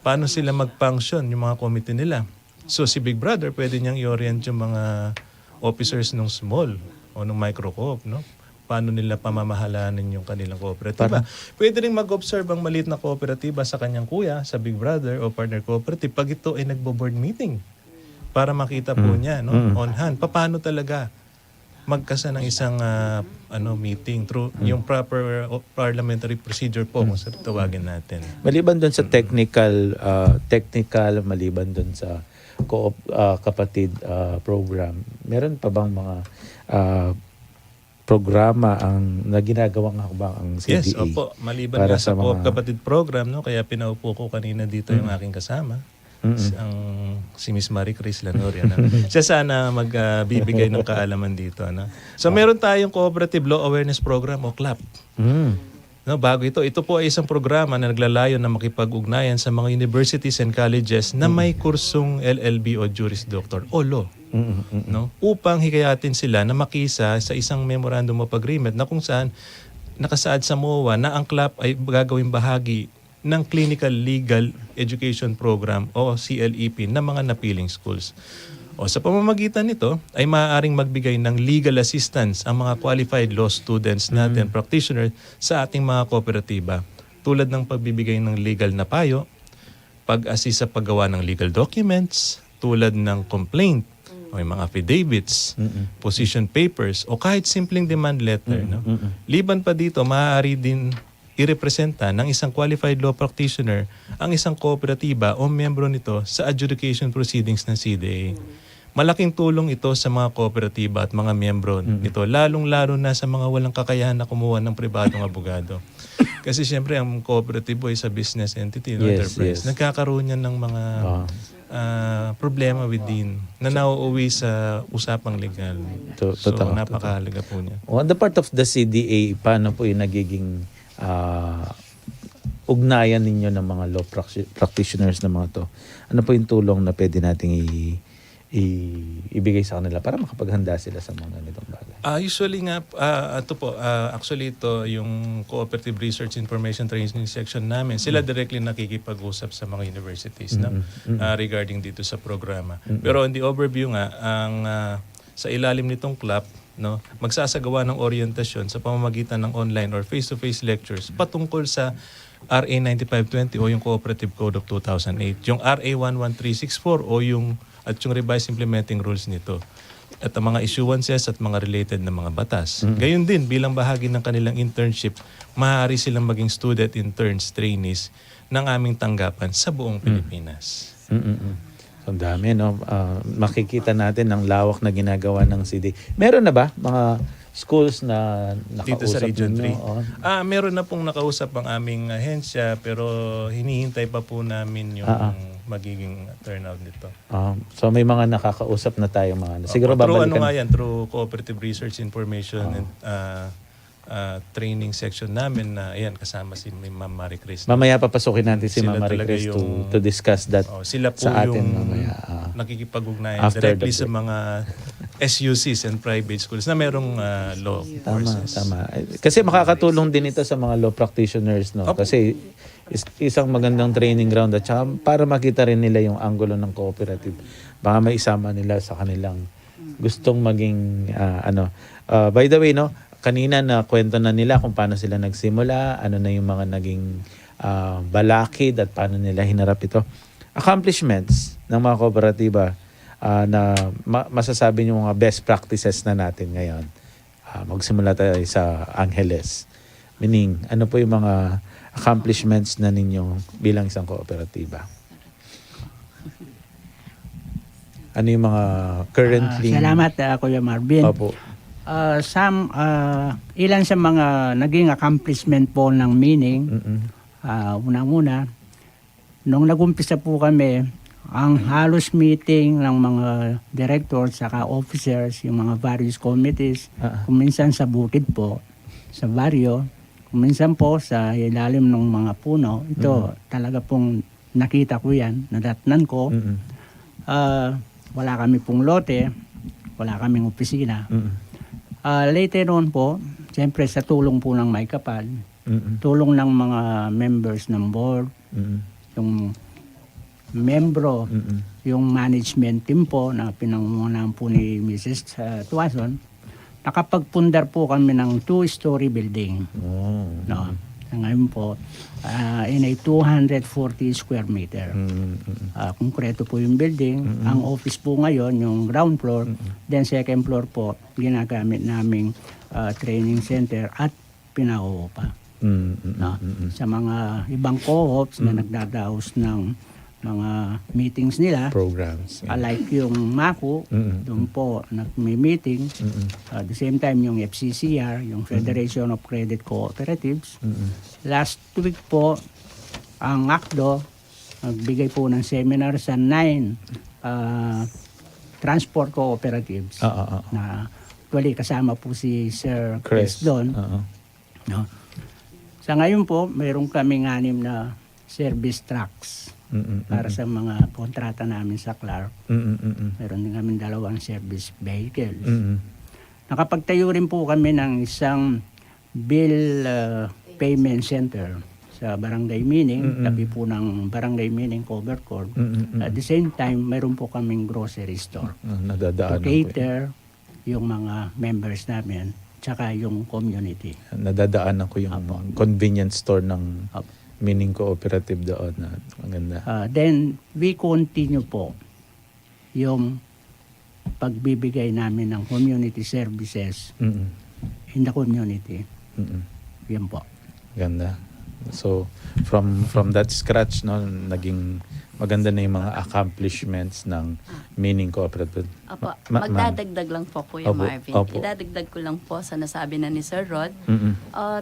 Paano sila mag-function, yung mga committee nila? So si Big Brother, pwede niyang i-orient yung mga officers ng small o ng micro co-op, no? Paano nila pamamahalanan yung kanilang kooperatiba. Pwede rin mag-observe ang maliit na kooperatiba sa kanyang kuya, sa Big Brother o partner cooperative pag ito ay nagbo-board meeting para makita po niya, no, on hand. Paano talaga magkasa ng isang meeting through yung proper parliamentary procedure po kung tawagin natin. Maliban doon sa technical, maliban doon sa Co-op Kapatid program, meron pa bang mga programa na ginagawang hakbang ang CDA? Yes, opo. Maliban para nga sa Co-op mga- Kapatid program, no, kaya pinaupo ko kanina dito yung aking kasama. Si Miss Marie Chris Lanoria. No? Siya sana magbibigay ng kaalaman dito. No? So meron tayong Cooperative Law Awareness Program o CLAP. No, bago ito po ay isang programa na naglalayon na makipag-ugnayan sa mga universities and colleges na may kursong LLB o Juris Doctor o Law. No? Upang hikayatin sila na makisa sa isang Memorandum of Agreement na kung saan nakasaad sa MOA na ang CLAP ay gagawing bahagi ng Clinical Legal Education Program o CLEP ng mga napiling schools. O sa pamamagitan nito ay maaaring magbigay ng legal assistance ang mga qualified law students natin, practitioners sa ating mga kooperatiba. Tulad ng pagbibigay ng legal na payo, pag-assist sa paggawa ng legal documents, tulad ng complaint, o yung mga affidavits, position papers, o kahit simpleng demand letter. No? Liban pa dito, maaari din irepresenta ng isang qualified law practitioner ang isang kooperatiba o miyembro nito sa adjudication proceedings ng CDA. Malaking tulong ito sa mga kooperatiba at mga miyembro nito, lalong-lalo na sa mga walang kakayahan na kumuha ng pribadong abogado. Kasi siyempre ang kooperatibo ay sa business entity, no, enterprise. Nagkakaroon yan ng mga problema within na nauuwi sa usapang legal. So napakahalaga po niya. On the part of the CDA, paano po yung nagiging ugnayan ninyo ng mga law practitioners na mga to? Ano po yung tulong na pwede nating ibigay sa kanila para makapaghanda sila sa mga ganitong bagay? Usually nga, actually ito yung Cooperative Research Information Training Section namin. Sila directly nakikipag-usap sa mga universities regarding dito sa programa. Pero in the overview nga, sa ilalim nitong CLAP, no, magsasagawa ng orientasyon sa pamamagitan ng online or face-to-face lectures patungkol sa RA 9520 o yung Cooperative Code of 2008, yung RA 11364 o yung revised implementing rules nito, at ang mga issuances at mga related na mga batas. Gayon din, bilang bahagi ng kanilang internship, maaari silang maging student interns, trainees ng aming tanggapan sa buong Pilipinas. So, ang dami, no? Makikita natin ang lawak na ginagawa ng CD. Meron na ba mga schools na nakausap Dito sa Region 3? ninyo? Meron na pong nakausap ang aming ahensya, pero hinihintay pa po namin yung magiging turnout nito. So may mga nakakausap na tayo mga siguro babalikan. Through Cooperative Research Information and training section namin na kasama si Ma'am Marie Chris. Mamaya papasukin natin si Sila Ma'am Marie talaga Chris yung- to discuss that Sila po sa atin yung mamaya. nakikipag-ugnayan After directly the sa mga SUCs and private schools na merong law courses. Tama. Kasi makakatulong din ito sa mga law practitioners, no? Opo. Kasi isang magandang training ground at saka para makita rin nila yung anggulo ng cooperative. Baka maisama nila sa kanilang gustong maging by the way, no? Kanina na kwento na nila kung paano sila nagsimula, ano na yung mga naging balakid at paano nila hinarap ito. Accomplishments ng mga kooperatiba na masasabi niyo mga best practices na natin ngayon. Magsimula tayo sa Angeles. Meaning, ano po yung mga accomplishments na ninyo bilang isang kooperatiba? Ano yung mga currently... Salamat, Kuya Marvin. Opo. Ilan sa mga naging accomplishment po ng meaning, unang-una, nung nag-umpisa po kami, ang halos meeting ng mga directors saka officers, yung mga various committees, kung minsan sa bukid po, sa baryo, kung minsan po sa ilalim ng mga puno, ito talaga pong nakita ko yan, nadatnan ko. Wala kami pong lote, wala kaming opisina. Later on po, siyempre sa tulong po ng May Kapal, tulong ng mga members ng board, yung membro, yung management team po na pinangungunahan po ni Mrs. Tuason, nakapagpundar po kami ng 2-story building. No. Ngayon po, in a 240 square meter. Konkreto po yung building. Ang office po ngayon, yung ground floor. Then second floor po, ginagamit naming training center at pinauupa. No. Sa mga ibang co-ops na nagdadaos ng mga meetings nila, programs, like yung MACU, doon po nag-meeting. At the same time yung FCCR, yung Federation of Credit Cooperatives. Last week po, ang ACDO nagbigay po ng seminar sa 9 transport cooperatives na actually kasama po si Sir Chris doon. No? Sa ngayon po, mayroon kaming 6 na service trucks para sa mga kontrata namin sa Clark. Meron din kami 2 service vehicles. Nakapagtayo rin po kami ng isang bill payment center sa Barangay Mining, tabi po ng Barangay Mining Cover Court. At the same time, meron po kaming grocery store. To cater yung mga members namin, tsaka yung community. Nadadaanan ko yung convenience store ng Mining Cooperative doon. Maganda. Then, we continue po yung pagbibigay namin ng community services in the community. Yan po. Ganda. So, from that scratch, no, naging maganda na yung mga accomplishments ng Mining Cooperative. Opo, magdadagdag lang po, Kuya Marvin. Opo. Idadagdag ko lang po sa nasabi na ni Sir Rod.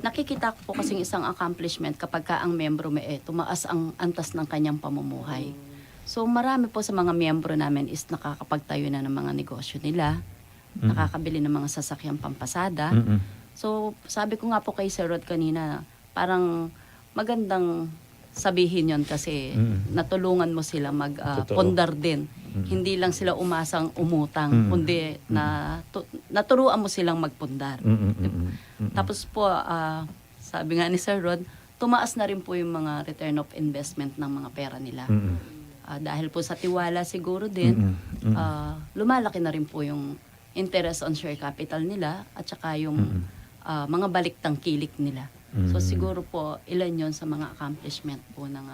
Nakikita ko po kasing isang accomplishment kapag ka ang membro may tumaas ang antas ng kanyang pamumuhay. So marami po sa mga miyembro namin is nakakapagtayo na ng mga negosyo nila, nakakabili ng mga sasakyang pampasada. So sabi ko nga po kay Sir Rod kanina, parang magandang sabihin yon kasi natulungan mo sila mag-pondar din. Hindi lang sila umasang umutang, kundi naturuan mo silang magpundar. Tapos po, sabi nga ni Sir Rod, tumaas na rin po yung mga return of investment ng mga pera nila. Dahil po sa tiwala siguro din, lumalaki na rin po yung interest on share capital nila at saka yung mga baliktang kilik nila. So siguro po ilan yon sa mga accomplishment po ng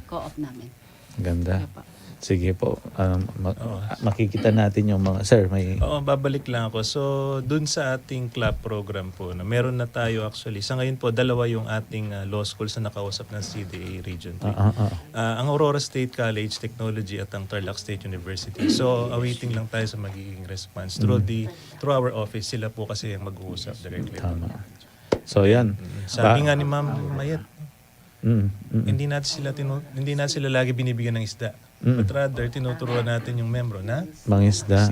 co-op namin. Ganda. Sige po. Makikita natin yung mga... Sir, may... Oo, babalik lang ako. So, dun sa ating club program po, na meron na tayo actually. Sa ngayon po, 2 yung ating law schools na nakausap ng CDA Region 3. Ang Aurora State College Technology at ang Tarlac State University. So, awaiting lang tayo sa magiging response. Through our office, sila po kasi yung mag-uusap directly. So, yan. Sabi nga ni Ma'am Mayet, hindi natin sila lagi binibigyan ng isda. But rather, tinuturuan natin yung membro na mangisda.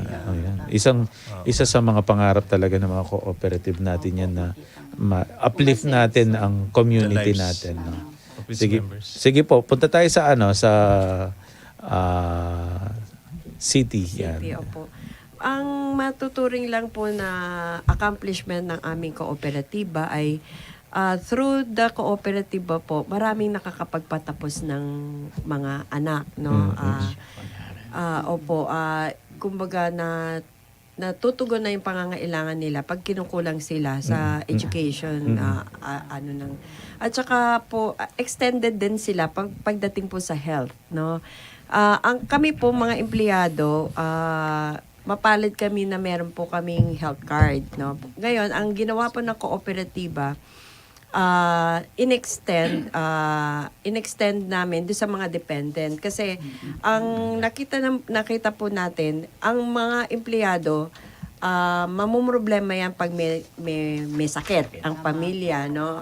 Isa sa mga pangarap talaga ng mga cooperative natin yan na uplift natin ang community natin. No? Sige po, punta tayo sa sa city. Yan. City, opo. ang matuturing lang po na accomplishment ng aming kooperatiba ay through the kooperatiba po, maraming nakakapagpatapos ng mga anak, no? Opo, kumbaga natutugon na yung pangangailangan nila pag kinukulang sila sa education, at saka po extended din sila pagdating po sa health, no? Ang kami po mga empleyado, mapalad kami na meron po kaming health card, no? Ngayon, ang ginawa po ng kooperatiba, inextend namin doon sa mga dependent kasi ang nakita po natin, ang mga empleyado, mamumroblema yan pag may sakit ang pamilya, no?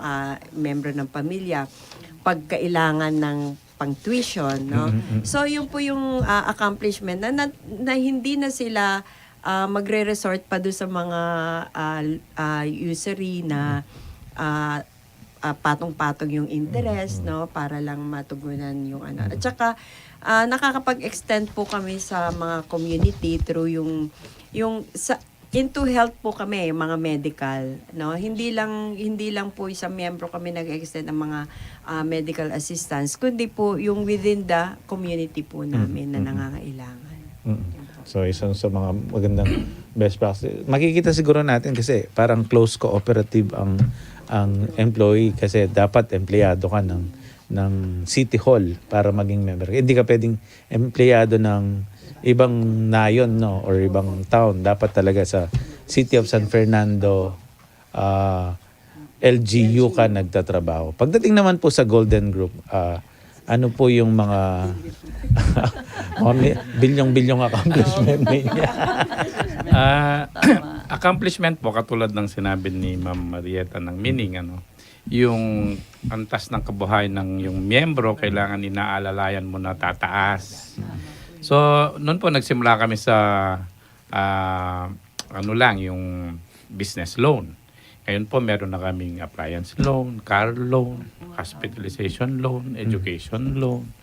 Membro ng pamilya, pag kailangan ng pang-tuition, no? So yun po yung accomplishment na hindi na sila magre-resort pa doon sa mga usury na patong-patong yung interest, no, para lang matugunan yung ano. At saka nakakapag-extend po kami sa mga community through yung into health po kami, mga medical, no. Hindi lang po isang miyembro kami nag-extend ng mga medical assistance, kundi po yung within the community po namin na nangangailangan. So isang sa mga magandang best practice. Makikita siguro natin kasi parang close cooperative ang employee kasi dapat empleyado ka ng City Hall para maging member. Hindi ka pwedeng empleyado ng ibang nayon, no, or ibang town. Dapat talaga sa City of San Fernando LGU ka nagtatrabaho. Pagdating naman po sa Golden Group, ano po yung mga bilyong accomplishment niya? Accomplishment po, katulad ng sinabi ni Ma'am Marieta ng Mining, yung antas ng kabuhayan ng yung miyembro, kailangan inaalalayan mo na tataas. So, noon po nagsimula kami sa yung business loan. Ngayon po meron na kaming appliance loan, car loan, hospitalization loan, education loan.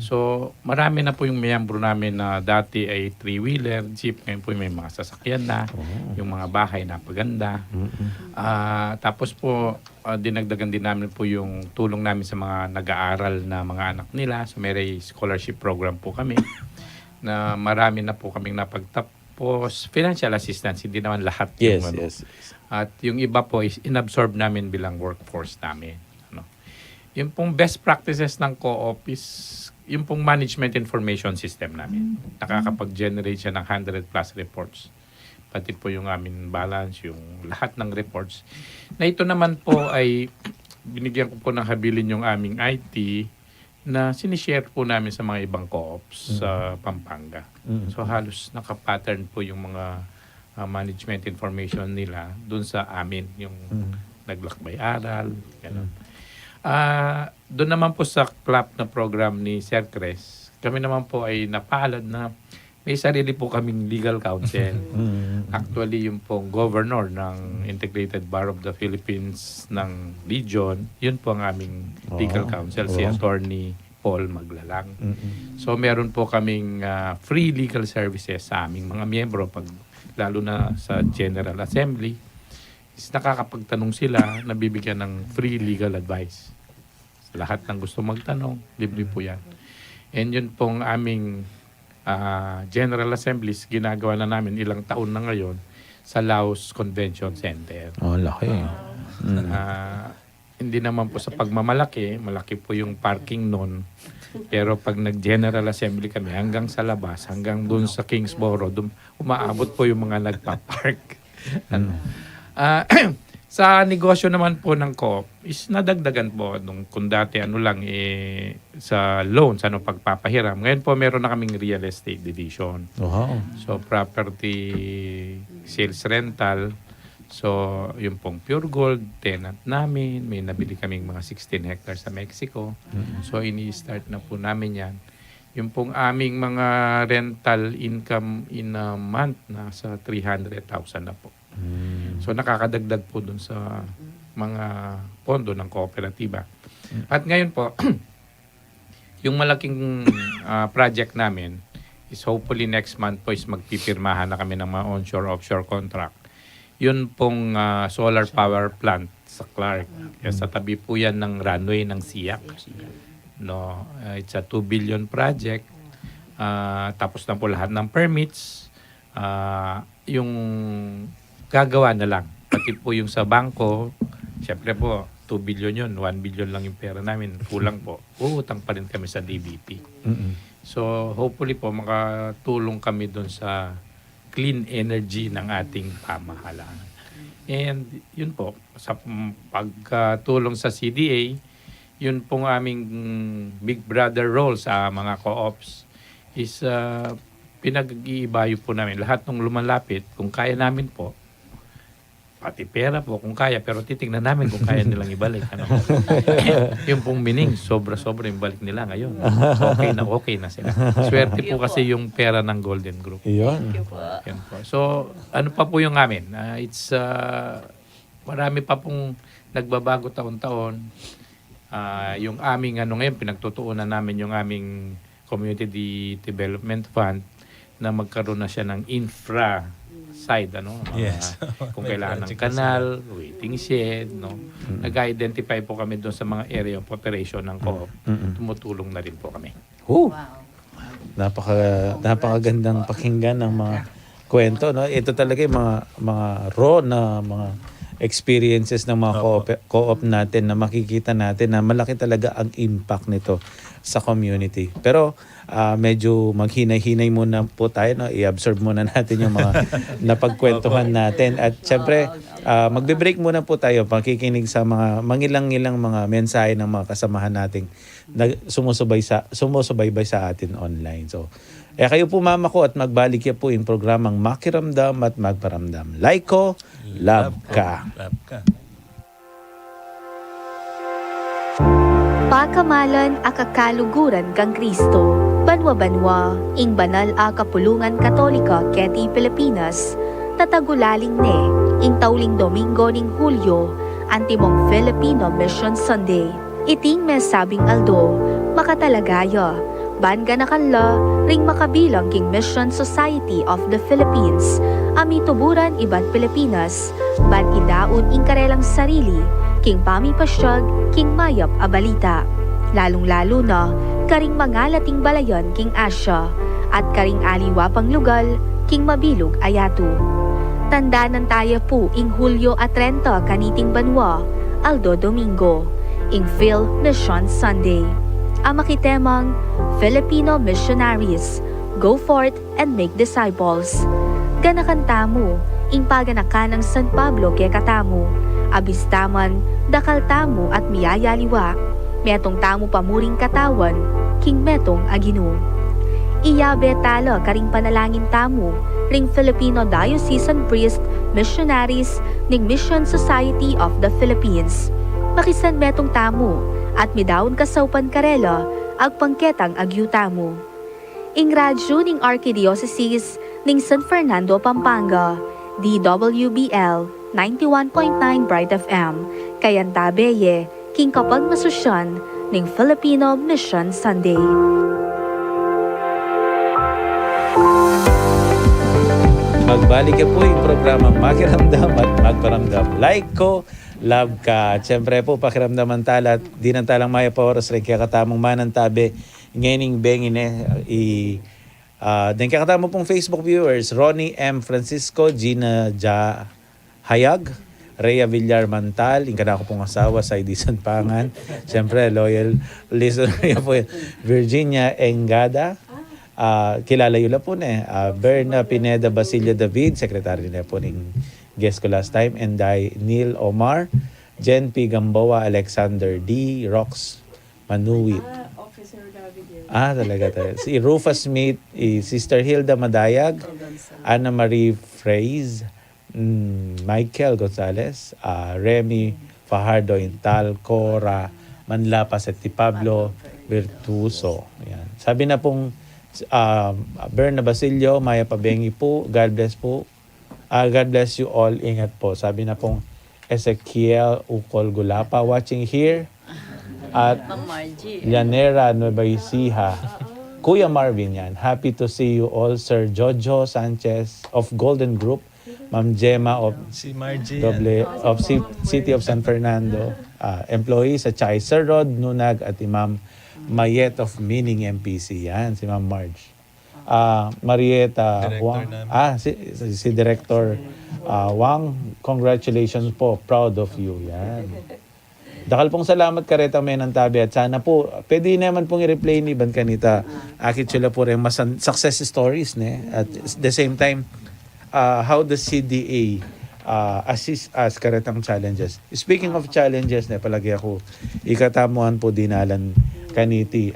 So marami na po yung miyembro namin na dati ay 3-wheeler, jeep. Ngayon po may mga sasakyan na, yung mga bahay na paganda. Tapos po dinagdagan din namin po yung tulong namin sa mga nag-aaral na mga anak nila. So may scholarship program po kami na marami na po kaming napagtapos. Financial assistance, hindi naman lahat yung Yes. At yung iba po is inabsorb namin bilang workforce namin. Yung pong best practices ng co-op is yung pong management information system namin. Nakakapag-generate siya ng 100 plus reports. Pati po yung amin balance, yung lahat ng reports. Na ito naman po ay binigyan ko po ng habilin yung aming IT na sinishare po namin sa mga ibang co-ops sa Pampanga. So halos nakapattern po yung mga management information nila dun sa amin, yung naglakbay-aral, gano'n. Doon naman po sa CLAP na program ni Sir Cres, kami naman po ay napalad na may sarili po kaming legal counsel. Actually, yung pong governor ng Integrated Bar of the Philippines ng region, yun po ang aming legal counsel, si Attorney Paul Maglalang. So, meron po kaming free legal services sa aming mga miyembro lalo na sa General Assembly, is nakakapagtanong sila, nabibigyan ng free legal advice. Sa lahat ng gusto magtanong, libre po yan. And yun pong aming General Assemblies, ginagawa na namin ilang taon na ngayon sa Laos Convention Center. Laki. Hindi naman po sa pagmamalaki, malaki po yung parking noon. Pero pag nag-General Assembly kami, hanggang sa labas, hanggang dun sa Kingsborough, umaabot po yung mga nagpa-park. Sa negosyo naman po ng co-op, is nadagdagan po. Kung dati sa loans, pagpapahiram. Ngayon po meron na kaming real estate division. Wow. So property sales rental. So yung pong Pure Gold, tenant namin. May nabili kaming mga 16 hectares sa Mexico. So ini-start na po namin yan. Yung pong aming mga rental income in a month, nasa 300,000 na po. So nakakadagdag po dun sa mga pondo ng kooperatiba. At ngayon po, yung malaking project namin is hopefully next month po is magpipirmahan na kami ng mga onshore-offshore contract. Yun pong solar power plant sa Clark. Sa tabi po yan ng runway ng SIAC. No, it's a 2 billion project. Tapos na po lahat ng permits. Yung gagawa na lang. Pati po yung sa bangko, syempre po, 2 billion yun. 1 billion lang yung pera namin. Kulang po. Uutang pa rin kami sa DBP. So, hopefully po, makatulong kami doon sa clean energy ng ating pamahalaan. And yun po, sa pagtulong sa CDA, yun pong aming big brother role sa mga co-ops is pinag-iibayo po namin. Lahat ng lumalapit, kung kaya namin po, pati pera po kung kaya, pero titignan namin kung kaya nilang ibalik. Ano? Yung pong mining, sobra-sobra yung balik nila ngayon. Okay na sila. Swerte po kasi yung pera ng Golden Group. Yun. Yan po. So, ano pa po yung amin? Marami pa pong nagbabago taon-taon. Yung aming ngayon, pinagtutuunan namin yung aming Community Development Fund na magkaroon na siya ng infra side, Yes. kung kailangan ng kanal, waiting shed, nag-identify po kami doon sa mga area of operation ng co-op. Tumutulong na rin po kami. Napakagandang pakinggan ng mga kwento, no? Ito talaga yung mga raw na mga experiences ng mga co-op natin na makikita natin na malaki talaga ang impact nito sa community. Pero medyo maghinay-hinay muna po tayo, no? I-absorb muna natin yung mga napagkwentuhan natin. At syempre, magbe-break muna po tayo pakikinig sa mga mangilang-ilang mga mensahe ng mga kasamahan nating sumusubaybay sa atin online. So, kayo po mama ko at magbalik ya po yung programang Makiramdam at Magparamdam. Like ko, love ka. Love ka. Pakamalan akakaluguran kang Kristo. Banwa-banwa, ing banal a kapulungan Katolika keti Pilipinas, tatagulaling ne, ing tauling Domingo ning Hulyo, antimong Filipino Mission Sunday. Iting mesabing aldo, makatalagaya, ban ganakanla, ring makabilang king Mission Society of the Philippines, amituburan iban Pilipinas, ban idaun ing karelang sarili, king pamipasyag, king mayap a balita. Lalong-lalo na, karing mangalating balayan king Asya, at karing aliwa pang lugal, king mabilog ayatu. Tandaanan tayo po ing Hulyo at 30 kaniting banwa, Aldo Domingo, ing Phil Mission Sunday. Ang makitemang Filipino Missionaries, Go forth and make disciples. Ganakan tamo, ing paganakan ng San Pablo kay katamu, abistaman, dakal tamo at miyayaliwa, metong tamo pamuring katawan, king metong agino. Iyabe tala karing panalangin tamo, ring Filipino Diocesan Priest, Missionaries, ning Mission Society of the Philippines. Makisan metong tamo, at midawon kasaupan karela, agpangketang agyu tamo. Ing radyo ning Archdiocese ning San Fernando, Pampanga, DWBL 91.9 Bright FM, Kayantabeye, king kapag masusyan ning Filipino Mission Sunday. Magbalik po yung programang Makiramdam at Magparamdam. Like ko, love ka. At syempre po, pakiramdaman tala at di nang talang maya pa oras rin kaya katamong manantabi ngayoning bengin din kaya katamong pong Facebook viewers, Ronnie M. Francisco, Gina Hayag, Rhea Villar Mantal, yung kada ko pong asawa sa Edison Pangan. Siyempre, loyal listener niya po, Virginia Engada. Kilala yun po na Berna Pineda Basilio David, secretary na po ng guest ko last time, and Neil Omar, Jen P. Gamboa, Alexander D. Rox Manuit. Talaga. Si Rufus Smith, Sister Hilda Madayag, Anna Marie Freys, Michael Gonzalez, Remy Fajardo Intal, Cora Manlapas at Pablo Virtuoso. Yan. Sabi na pong Berna Basilio, Maya Pabengi po, God bless po. God bless you all. Ingat po. Sabi na pong Ezekiel Ukol Gulapa watching here. At Llanera Nueva Ecija, Kuya Marvin yan. Happy to see you all, Sir Jojo Sanchez of Golden Group, Ma'am Gemma of Si Margie. City of San Fernando, employees at saka Sir Rod Nunag at Ma'am Mayet of Mining MPC. Yan, si Ma'am Marge. Marieta Director Wang. namin. Si Director Wang, congratulations po. Proud of you. Yan. Dakal pong salamat Kareta Menang Tabi at sana po pwede naman pong i-replay ni Ban Kanita akit sila po rin mas success stories ne at the same time how the CDA assist us karetang challenges. Speaking of challenges ne palagi ako ikatamuhan po dinalan kaniti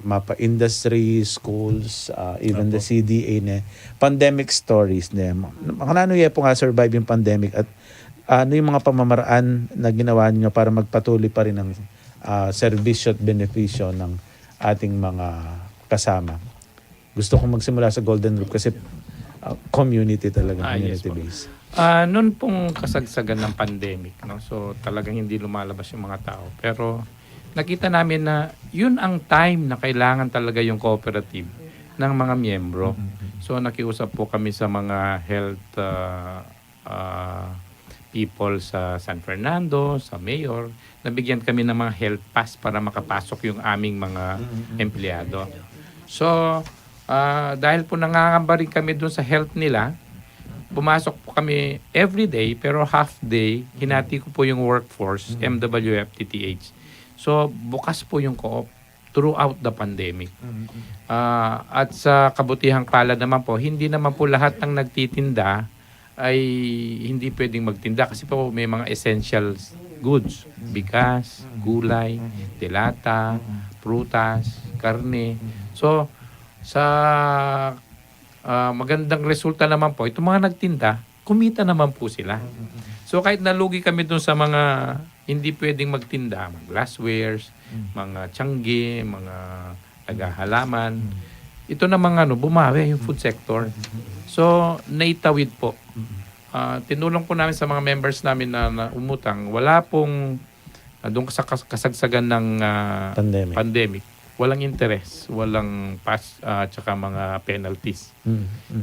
mapa industry schools even the CDA ne pandemic stories ne kanano ye po nga survive yung pandemic at ano yung mga pamamaraan na ginawa niyo para magpatuloy pa rin ang serbisyo at benepisyo ng ating mga kasama? Gusto kong magsimula sa Golden Group kasi community talaga, Yes community po. based. Noon pong kasagsagan ng pandemic, no? So talagang hindi lumalabas yung mga tao. Pero nakita namin na yun ang time na kailangan talaga yung cooperative ng mga miyembro. So nakiusap po kami sa mga health people sa San Fernando, sa mayor, nabigyan kami ng mga health pass para makapasok yung aming mga empleyado. So, dahil po nangangamba rin kami doon sa health nila, pumasok po kami every day, pero half day, hinati ko po yung workforce, MWF, TTH. So, bukas po yung co-op throughout the pandemic. At sa kabutihang palad naman po, hindi naman po lahat ng nagtitinda ay hindi pwedeng magtinda kasi po may mga essential goods, bigas, gulay, delata, prutas, karne. So, sa magandang resulta naman po, itong mga nagtinda, kumita naman po sila. So, kahit nalugi kami dun sa mga hindi pwedeng magtinda, mga glasswares, mga tiyangge, mga tagahalaman, ito na mga bumawi yung food sector. So, naitawid po. Tinulong po namin sa mga members namin na umutang. Wala pong doon sa kasagsagan ng pandemic. Walang interest, walang pass, tsaka mga penalties.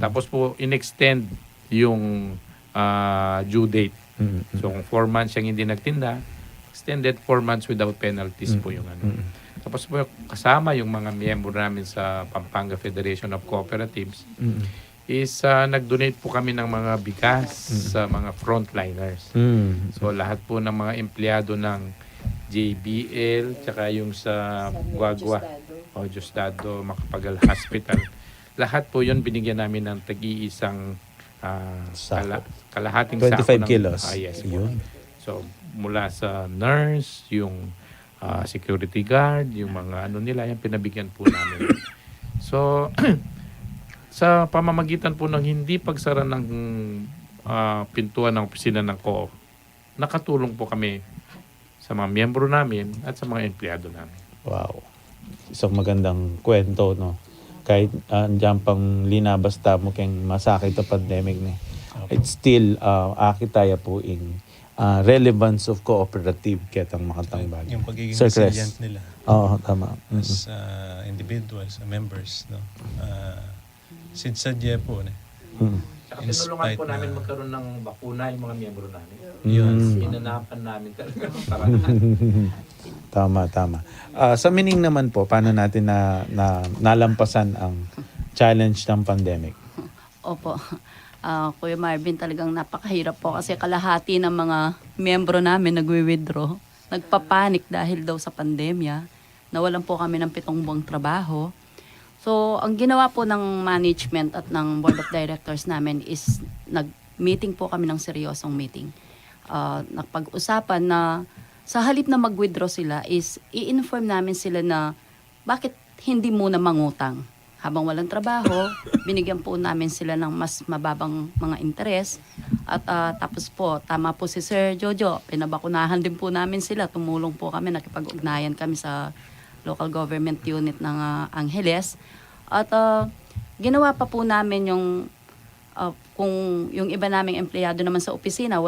Tapos po, in-extend yung due date. So, kung 4 months siyang hindi nagtinda, extended 4 months without penalties po yung ano. Tapos po, kasama yung mga miyembro namin sa Pampanga Federation of Cooperatives, is nag-donate po kami ng mga bigas sa mga frontliners. So lahat po ng mga empleyado ng JBL, tsaka yung sa Guagua o Diosdado Macapagal Hospital, lahat po yun binigyan namin ng tag-iisang kalahating 25 sako ng, kilos. Yes po. So mula sa nurse, yung security guard, yung mga ano nila, yung pinabigyan po namin. So sa pamamagitan po ng hindi pagsara ng pintuan ng opisina ng co-op, nakatulong po kami sa mga miyembro namin at sa mga empleyado namin. Wow. Isang magandang kwento, no? Kahit andyan pang linabasta mo keng masakit na pandemic, ne? It's still, akitaya po in relevance of cooperative ketang makatang bagay. Yung pagiging resilient nila. Oo, tama. As individuals, members, no? Sinsadya po. Saka tinulungan po namin magkaroon ng bakuna yung mga miyembro namin. Yun. Inanapan namin talaga. Tama. Sa Mining naman po, paano natin nalampasan ang challenge ng pandemic? Opo. Kuya Marvin, talagang napakahirap po kasi kalahati ng mga miyembro namin nagwi-withdraw. Nagpapanik dahil daw sa pandemya. Nawalan po kami ng 7 buwang trabaho. So, ang ginawa po ng management at ng board of directors namin is nag-meeting po kami ng seryosong meeting. Napag-usapan na sa halip na mag-withdraw sila is i-inform namin sila na bakit hindi muna mangutang. Habang walang trabaho, binigyan po namin sila ng mas mababang mga interes. At tapos po, tama po si Sir Jojo, pinabakunahan din po namin sila. Tumulong po kami, nakipag-ugnayan kami sa local government unit ng Angeles. At ginawa pa po namin yung kung yung iba naming empleyado naman sa opisina,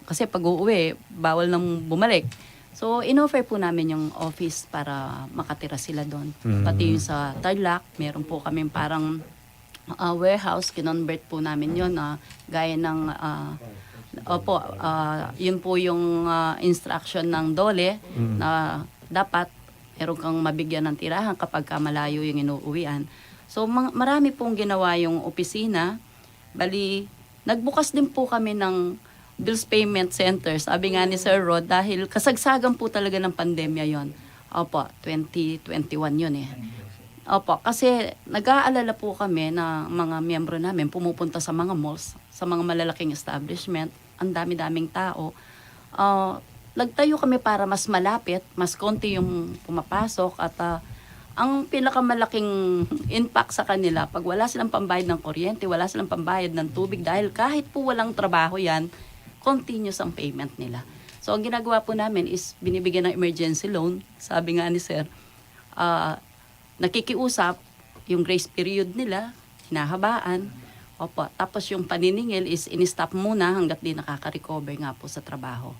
kasi pag uuwi, bawal nang bumalik. So, inoffer po namin yung office para makatira sila doon. Pati yung sa Tarlac, meron po kami parang warehouse, kinonvert po namin yun na gaya ng yun po yung instruction ng DOLE na dapat meron kang mabigyan ng tirahan kapag ka malayo yung inuuwian. So marami pong ginawa yung opisina. Bali, nagbukas din po kami ng bills payment center. Sabi nga ni Sir Rod, dahil kasagsagan po talaga ng pandemya yon. Opo, 2021 yun eh. Opo, kasi nag-aalala po kami na mga miyembro namin pumupunta sa mga malls, sa mga malalaking establishment, ang dami-daming tao. Nagtayo kami para mas malapit, mas konti yung pumapasok at ang pinakamalaking impact sa kanila, pag wala silang pambayad ng kuryente, wala silang pambayad ng tubig, dahil kahit po walang trabaho yan, continuous ang payment nila. So, ang ginagawa po namin is binibigyan ng emergency loan. Sabi nga ni Sir, nakikiusap, yung grace period nila, hinahabaan. Opo. Tapos yung paniningil is in-stop muna hanggat di nakaka-recover nga po sa trabaho.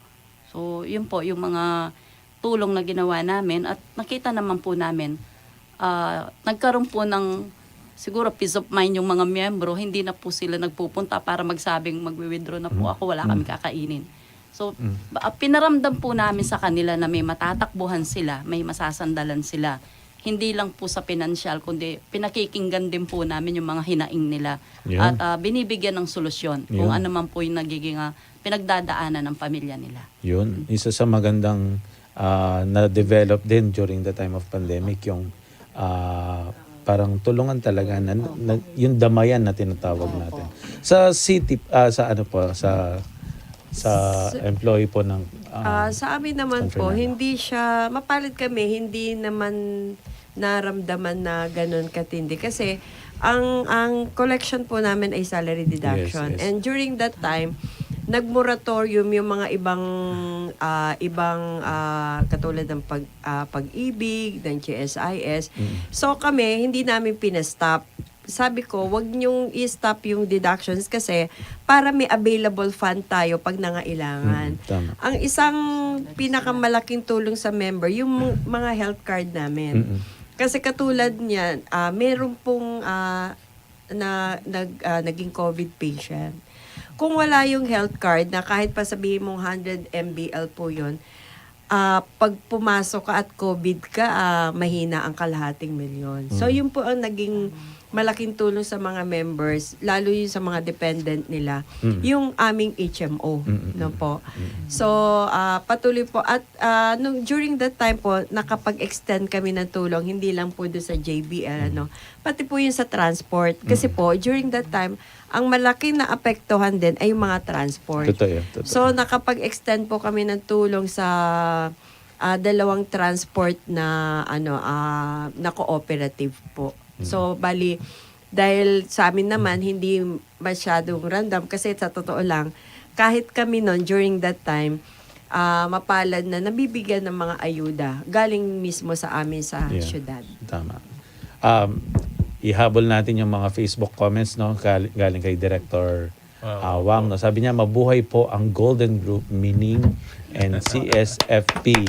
So, yun po, yung mga tulong na ginawa namin at nakita naman po namin, nagkaroon po ng siguro peace of mind yung mga miyembro, hindi na po sila nagpupunta para magsabing magwi-withdraw na po ako, wala kami kakainin. So, pinaramdam po namin sa kanila na may matatakbuhan sila, may masasandalan sila. Hindi lang po sa pinansyal, kundi pinakikinggan din po namin yung mga hinaing nila. Yeah. At binibigyan ng solusyon kung ano man po yung nagiging pinagdadaanan ng pamilya nila. Yun, isa sa magandang na-develop din during the time of pandemic, yung parang tulungan talaga yung damayan na tinatawag natin. Sa city, sa ano po, sa employee po ng sa amin naman San po, Fernando. hindi siya, mapalad kami, hindi naman naramdaman na ganun katindi. Kasi, ang collection po namin ay salary deduction. Yes, yes. And during that time, nagmoratorium yung mga ibang katulad ng pag-ibig, ng GSIS. So kami, hindi namin pinastop. Sabi ko, wag niyong i-stop yung deductions kasi para may available fund tayo pag nangailangan. Tama. Ang isang pinakamalaking tulong sa member, yung mga health card namin. Kasi katulad niyan, meron pong naging COVID patient. Kung wala yung health card na kahit pa sabihin mong 100 MBL po yun, pag pumasok ka at COVID ka, mahina ang kalahating milyon. So yun po ang naging malaking tulong sa mga members, lalo yung sa mga dependent nila, yung aming HMO. No po. So, patuloy po. At during that time po, nakapag-extend kami ng tulong, hindi lang po doon sa JBL, pati po yung sa transport. Kasi po, during that time, ang malaki na apektuhan din ay yung mga transport. Totoo. So, nakapag-extend po kami ng tulong sa dalawang transport na na cooperative po. So, bali, dahil sa amin naman, hindi masyadong random kasi sa totoo lang, kahit kami noon during that time, mapalad na nabibigyan ng mga ayuda galing mismo sa amin sa syudad. Tama. Ihabol natin yung mga Facebook comments, no, galing kay Director Wang, no. Sabi niya, mabuhay po ang Golden Group Mining and CSFP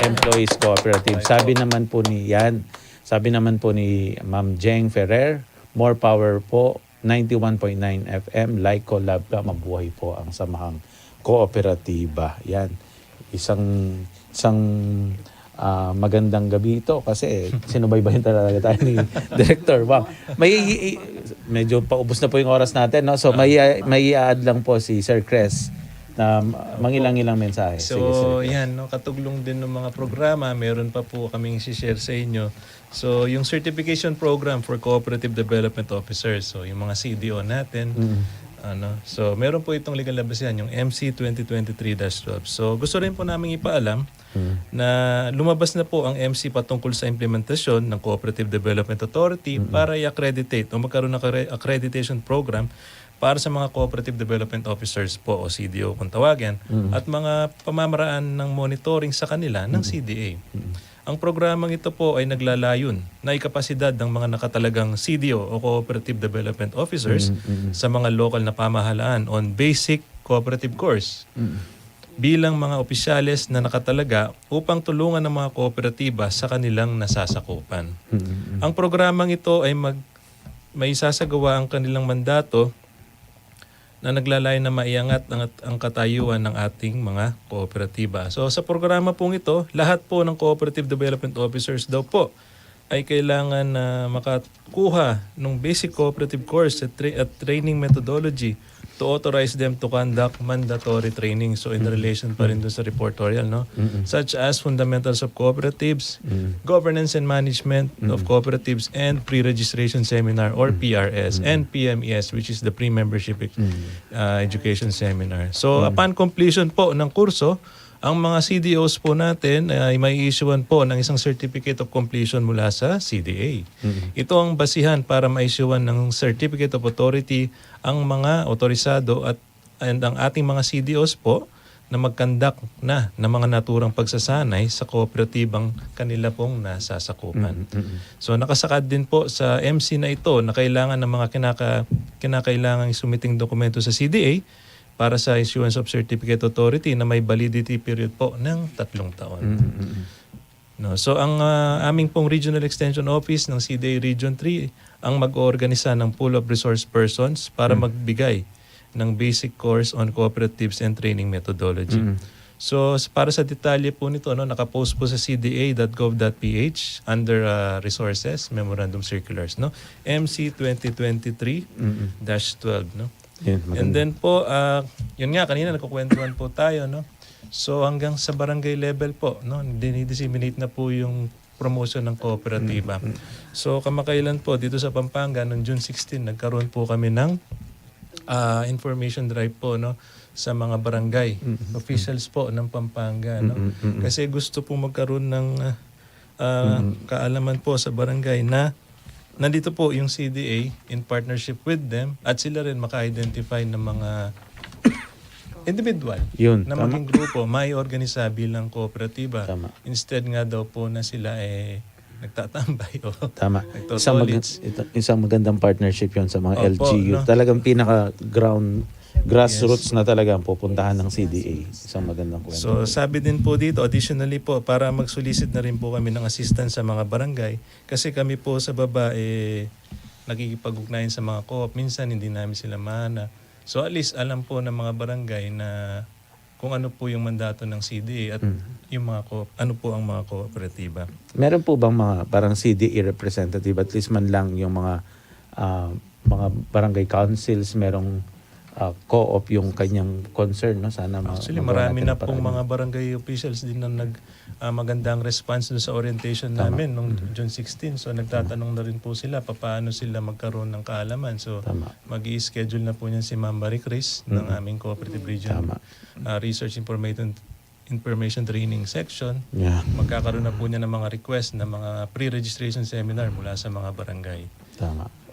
Employees Cooperative. Sabi naman po ni Ma'am Jeng Ferrer, more power po, 91.9 FM, like ko, love ka, mabuhay po ang samahang kooperatiba. Yan. Isang magandang gabi ito kasi sinubaybayin talaga tayo ni Director Wang. Medyo paubos na po yung oras natin, no? So may i-add lang po si Sir Cres na mangilang-ilang mensahe. So, yan, no, katuglong din ng mga programa, meron pa po kaming share sa inyo. So, yung certification program for cooperative development officers, so yung mga CDO natin, so meron po itong legal na basihan, yung MC 2023-12. So, gusto rin po namin ipaalam na lumabas na po ang MC patungkol sa implementasyon ng Cooperative Development Authority para i-accreditate o magkaroon ng accreditation program para sa mga Cooperative Development Officers po o CDO kung tawagin at mga pamamaraan ng monitoring sa kanila ng CDA. Ang programang ito po ay naglalayon na ikapasidad ng mga nakatalagang CDO o Cooperative Development Officers sa mga local na pamahalaan on basic cooperative course. bilang mga opisyales na nakatalaga upang tulungan ng mga kooperatiba sa kanilang nasasakupan. Ang programang ito ay may sasagawa ang kanilang mandato na naglalayon na maiangat ang katayuan ng ating mga kooperatiba. So sa programa pong ito, lahat po ng cooperative development officers daw po ay kailangan na makakuha ng basic cooperative course at training methodology to authorize them to conduct mandatory training. So in relation pa rin dun sa reportorial, no? Such as fundamentals of cooperatives, governance and management of cooperatives, and pre-registration seminar or PRS, and PMES, which is the pre-membership education seminar. So upon completion po ng kurso, ang mga CDOs po natin ay may issuean po ng isang certificate of completion mula sa CDA. Ito ang basihan para ma-issuean ng certificate of authority ang mga otorisado and ang ating mga CDOs po na mag-conduct na ng mga naturang pagsasanay sa kooperatibang kanila pong nasasakupan. So nakasakad din po sa MC na ito na kailangan ng mga kinakailangang sumiting dokumento sa CDA para sa issuance of certificate authority na may validity period po ng 3 taon. No, so ang aming pong Regional Extension Office ng CDA Region 3 ang mag-oorganisa ng pool of resource persons para magbigay ng basic course on cooperatives and training methodology. So para sa detalye po nito, nakapost po sa cda.gov.ph under resources, memorandum circulars, MC 2023-12, no? And then po, yun nga, kanina nagkukwentuhan po tayo, no? So hanggang sa barangay level po, dinidisseminate na po yung promotion ng kooperatiba. So kamakailan po, dito sa Pampanga, noong June 16, nagkaroon po kami ng information drive po, sa mga barangay officials po ng Pampanga, kasi gusto po magkaroon ng kaalaman po sa barangay na nandito po yung CDA in partnership with them at sila rin maka-identify ng mga individual na maging grupo, may organisa bilang kooperatiba. Instead nga daw po na sila nagtatambay o nagtotolits. Isang magandang partnership yon sa mga LGU. Talagang grassroots na talaga ang pupuntahan ng CDA. Isang magandang kwento. So sabi din po dito, additionally po, para mag-solicit na rin po kami ng assistance sa mga barangay kasi kami po sa baba nakikipag-ugnayan sa mga co-op. Minsan hindi namin sila mahana. So at least alam po ng mga barangay na kung ano po yung mandato ng CDA at yung mga ano po ang mga kooperatiba. Meron po bang mga parang CDA representative, at least man lang yung mga barangay councils, merong co-op yung kanyang concern, sana actually marami na pong mga barangay officials din na magandang response sa orientation namin noong June 16. So nagtatanong na rin po sila paano sila magkaroon ng kaalaman. So mag-i-schedule na po niyan si Ma'am Marie Chris ng aming Cooperative Region Research Information Training Section. Magkakaroon na po niya ng mga request na mga pre-registration seminar mula sa mga barangay.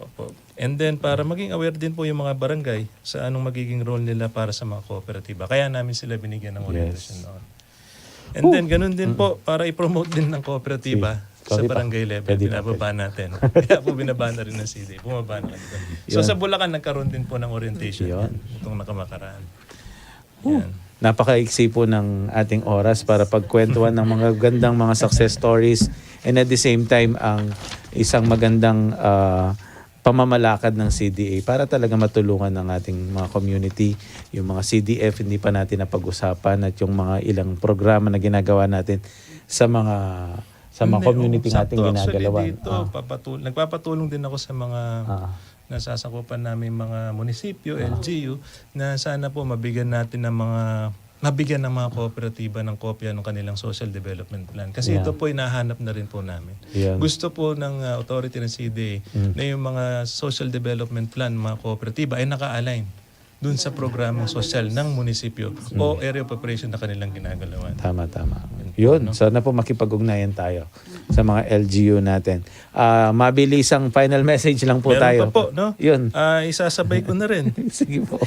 Opo. And then para maging aware din po yung mga barangay sa anong magiging role nila para sa mga kooperatiba. Kaya namin sila binigyan ng orientation noon. And then ganun din po para i-promote din ng kooperatiba sa barangay level. Binababa natin. Kaya po binaba na rin ng CD. Bumaba na kami. So sa Bulacan nagkaroon din po ng orientation itong nakamakaraan. Yan. Napakaiksi po ng ating oras para pagkwentuhan ng mga gandang mga success stories, and at the same time ang isang magandang pamamalakad ng CDA para talaga matulungan ng ating mga community, yung mga CDF hindi pa natin napag-usapan, at yung mga ilang programa na ginagawa natin sa mga community nating ginagalawan. Actually dito, nagpapatulong din ako sa mga nasasakupan namin mga munisipyo, LGU, na sana po mabigyan ng mga kooperatiba ng kopya ng kanilang social development plan. Kasi ito po hinahanap na rin po namin. Gusto po ng authority ng CDA na yung mga social development plan, mga kooperatiba ay naka-align dun sa programang sosyal ng munisipyo o area of operation na kanilang ginagalawan. Tama. Yun, sana po makipag-ugnayan tayo sa mga LGU natin. Mabilisang final message lang po tayo. Meron pa po, no? Yun. Isasabay ko na rin. Sige po.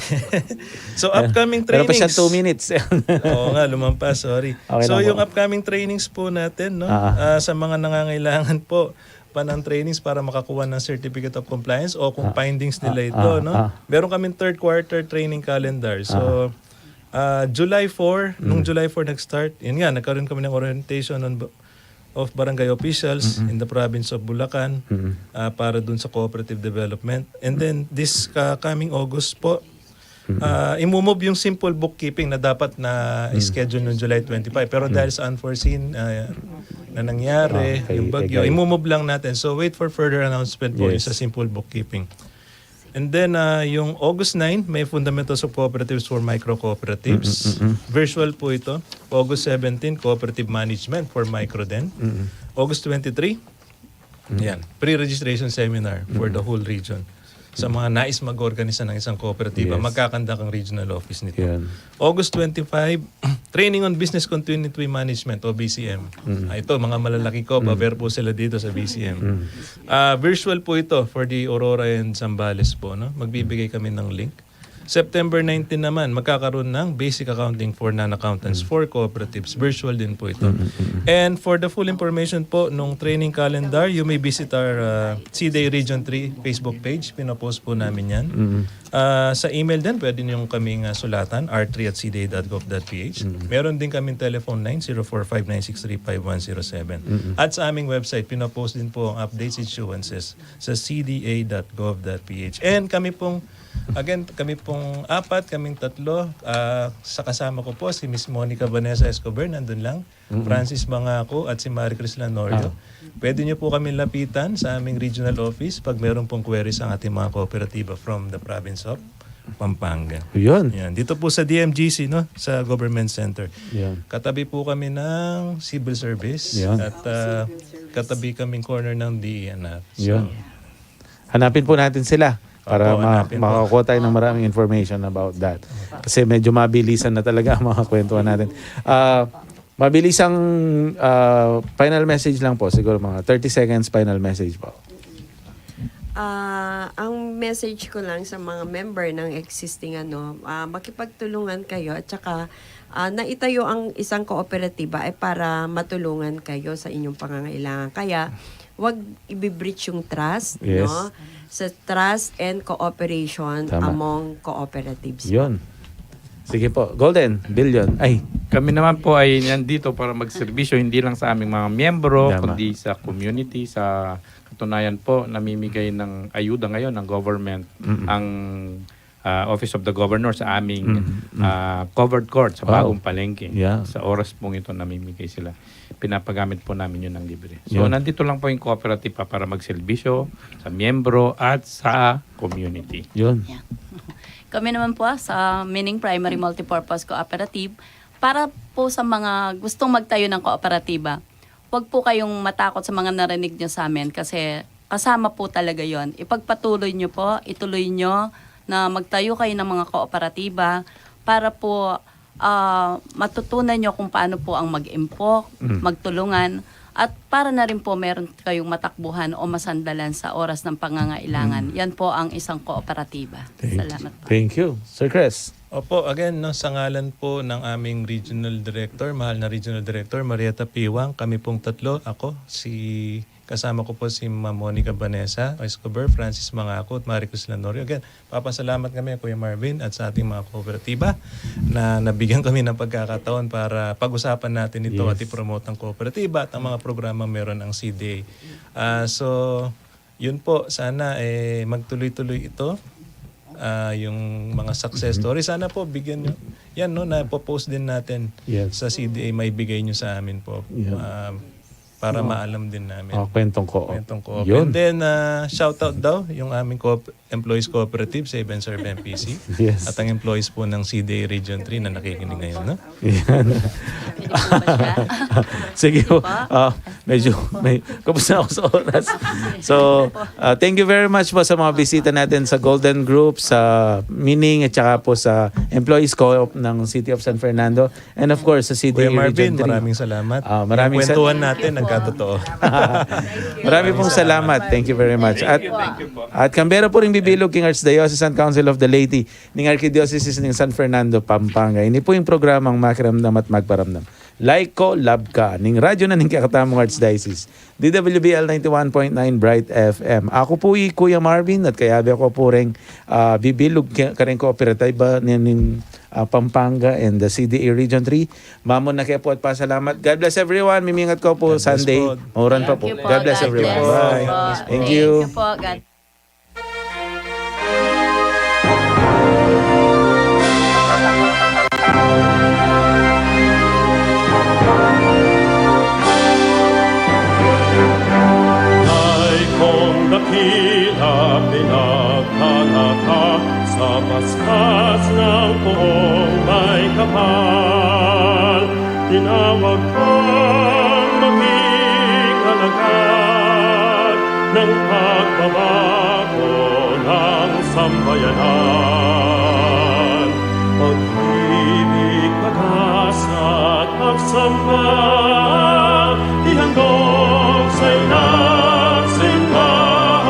So upcoming trainings. Pero pa siya 2 minutes. Oo nga, lumampas, sorry. Okay so yung upcoming trainings po natin, sa mga nangangailangan po ng trainings para makakuha ng Certificate of Compliance o kung findings nila ito, Meron kaming third quarter training calendar. So July 4, nung July 4 nag-start, yun nga, nagkaroon kami ng orientation of barangay officials in the province of Bulacan para dun sa cooperative development. And then this coming August po, imumove yung simple bookkeeping na dapat na schedule noong July 25. Pero dahil sa unforeseen na nangyari, yung bagyo, imumove lang natin. So wait for further announcement po yung sa simple bookkeeping. And then yung August 9, may Fundamentals of Cooperatives for Micro Cooperatives. Virtual po ito. August 17, Cooperative Management for Micro din. August 23, yan, pre-registration seminar for the whole region. Sa mga nais mag-organisa ng isang kooperatiba, magkakandak ang regional office nito. August 25, Training on Business Continuity Management o BCM. Ito, mga malalaki ko, paber po sila dito sa BCM. Virtual po ito for the Aurora and Zambales po. No? Magbibigay kami ng link. September 19 naman, magkakaroon ng Basic Accounting for Non-Accountants for Cooperatives. Virtual din po ito. And for the full information po nung training calendar, you may visit our CDA Region 3 Facebook page. Pinopost po namin yan. Sa email din, pwede nyo kaming sulatan, r3@cda.gov.ph. Meron din kaming telephone 904-5963-5107. At sa aming website, pinopost din po ang updates issuances sa cda.gov.ph. And kami pong kaming tatlo. Sa kasama ko po, si Miss Monica Vanessa Escobar, nandun lang. Francis Mangako at si Marie Cris Lanorio. Pwede nyo po kami lapitan sa aming regional office pag meron pong queries ang ating mga kooperatiba from the province of Pampanga. Yun. Yan. Dito po sa DMGC, no? Sa Government Center. Yan. Katabi po kami ng Civil Service. Yan. At katabi kaming corner ng DENR. Yun. Hanapin po natin sila para makakuha tayo ng maraming information about that. Kasi medyo mabilisan na talaga ang mga kwentuhan natin. Mabilisang final message lang po. Siguro mga 30 seconds final message po. Ang message ko lang sa mga member ng existing makipagtulungan kayo at saka naitayo ang isang kooperatiba ay para matulungan kayo sa inyong pangangailangan. Kaya wag i-breach yung trust, no? Sa trust and cooperation among cooperatives. Yun. Sige po. Golden, Billion. Ay. Kami naman po ay nandito para magserbisyo hindi lang sa aming mga miyembro, kundi sa community. Sa katunayan po, namimigay ng ayuda ngayon ng government ang Office of the Governor sa aming covered court sa Bagong Palengke. Sa oras pong ito namimigay sila. Pinapagamit po namin yun ng libre. So nandito lang po yung cooperative para magserbisyo sa miyembro at sa community. Yun. Kami naman po sa Mining Primary Multipurpose Cooperative, para po sa mga gustong magtayo ng kooperatiba, huwag po kayong matakot sa mga narinig nyo sa amin kasi kasama po talaga yon. Ipagpatuloy nyo po, ituloy nyo na magtayo kayo ng mga kooperatiba para po matutunan nyo kung paano po ang mag-impok, magtulungan, at para na rin po meron kayong matakbuhan o masandalan sa oras ng pangangailangan. Yan po ang isang kooperatiba. Salamat po. Thank you. Sir Chris. Opo, again, no, sa ngalan po ng aming Regional Director, mahal na Regional Director, Marieta Piwang, kami pong tatlo, ako, kasama ko po si Ma'am Monica Vanessa Escobar, Francis Mangako at Marie Cris Lanorio. Again, papasalamat kami Kuya Marvin at sa ating mga kooperatiba na nabigyan kami ng pagkakataon para pag-usapan natin ito at i-promote ang kooperatiba at ang mga programa meron ang CDA. So, yun po, sana magtuloy-tuloy ito. Yung mga success story, sana po bigyan nyo. Yan, no, na-post din natin sa CDA, may bigay nyo sa amin po. Para maalam din namin. Kwentong co-op. And then, shout out daw yung aming employees cooperative sa Event Serve MPC. At ang employees po ng CDA Region 3 na nakikinig ngayon. No? Sige po. Medyo kapos na ako sa oras. So, thank you very much po sa mga bisita natin sa Golden Group, sa Mining, at saka po sa Employees Co-op ng City of San Fernando. And of course, sa CDA Kuya Region Marvin, 3. maraming salamat. Maraming yung kwentuhan natin, nagkatotoo. Maraming pong salamat. Thank you very much. At kambero po rin bibilog King Archdiocesan Council of the Laity ng Archdiocese ng San Fernando, Pampanga. Ini po yung programang Makiramdam at Magparamdam. Like ko, love ka. Ning radyo na ning kakatamong Archdiocese. DWBL 91.9 Bright FM. Ako po Kuya Marvin at kayabi ako po rin bibilog ka rin kooperatiba ning Pampanga and the CDA Region 3. Mamon na kayo po at pasalamat. God bless everyone. Mimingat ko po God bless Sunday. po. Mauran pa po. Thank you po. God bless God everyone. bless Bye. po. Thank you. Thank you po. God Ay kung dakila pinagkalata sa paspas ng poong may kapal, tinawag kang maging alagad ng pagbabago ng sambayanan. Pag-ibig, pag-asa at pagsamba, ihandog sa inang simbahan.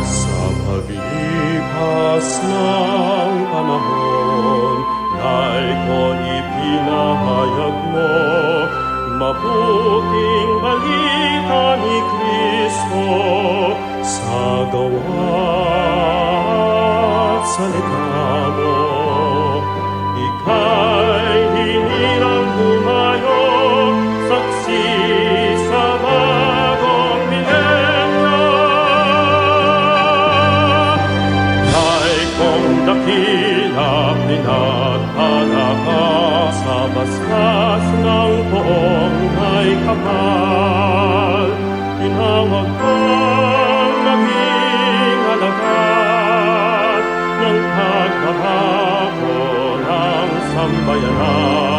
Sa paglipas ng panahon, naikon ipinahayag mo, mabuting balita ni Kristo sa gawa at salita mo. Ika'y hinirang bumayo, saksi sa bagong milenyo. Ay kung dakila pinaghala ka sa basbas ng poong may kapal, tinawag kang maging alagad ng pagbabago ng sambayanan.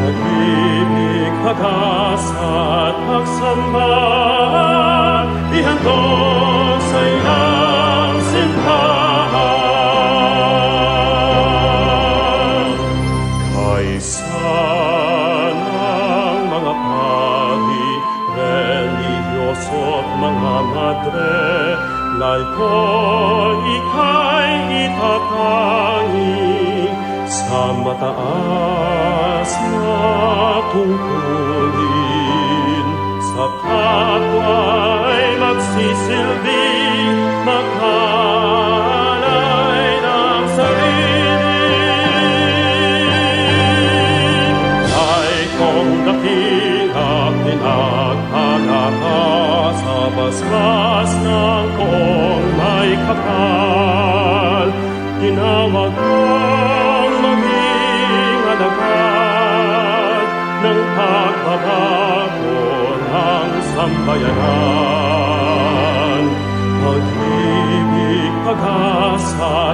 Pag-ibig, pag-asa at pagsamba, ihandog sa iyong simbahan. Kaysa ng mga pari, religyoso at mga madre, laiko ika'y itatangi sa mataas na tungkulin. Sa kapwa'y magsisilbing maghalay ng sarili. Ay kung dakila pinaghala ka sa basbas ng poong may kapal, tinawag kang maging alagad ng pagbabago ng sambayanan. Pag-ibig, pag-asa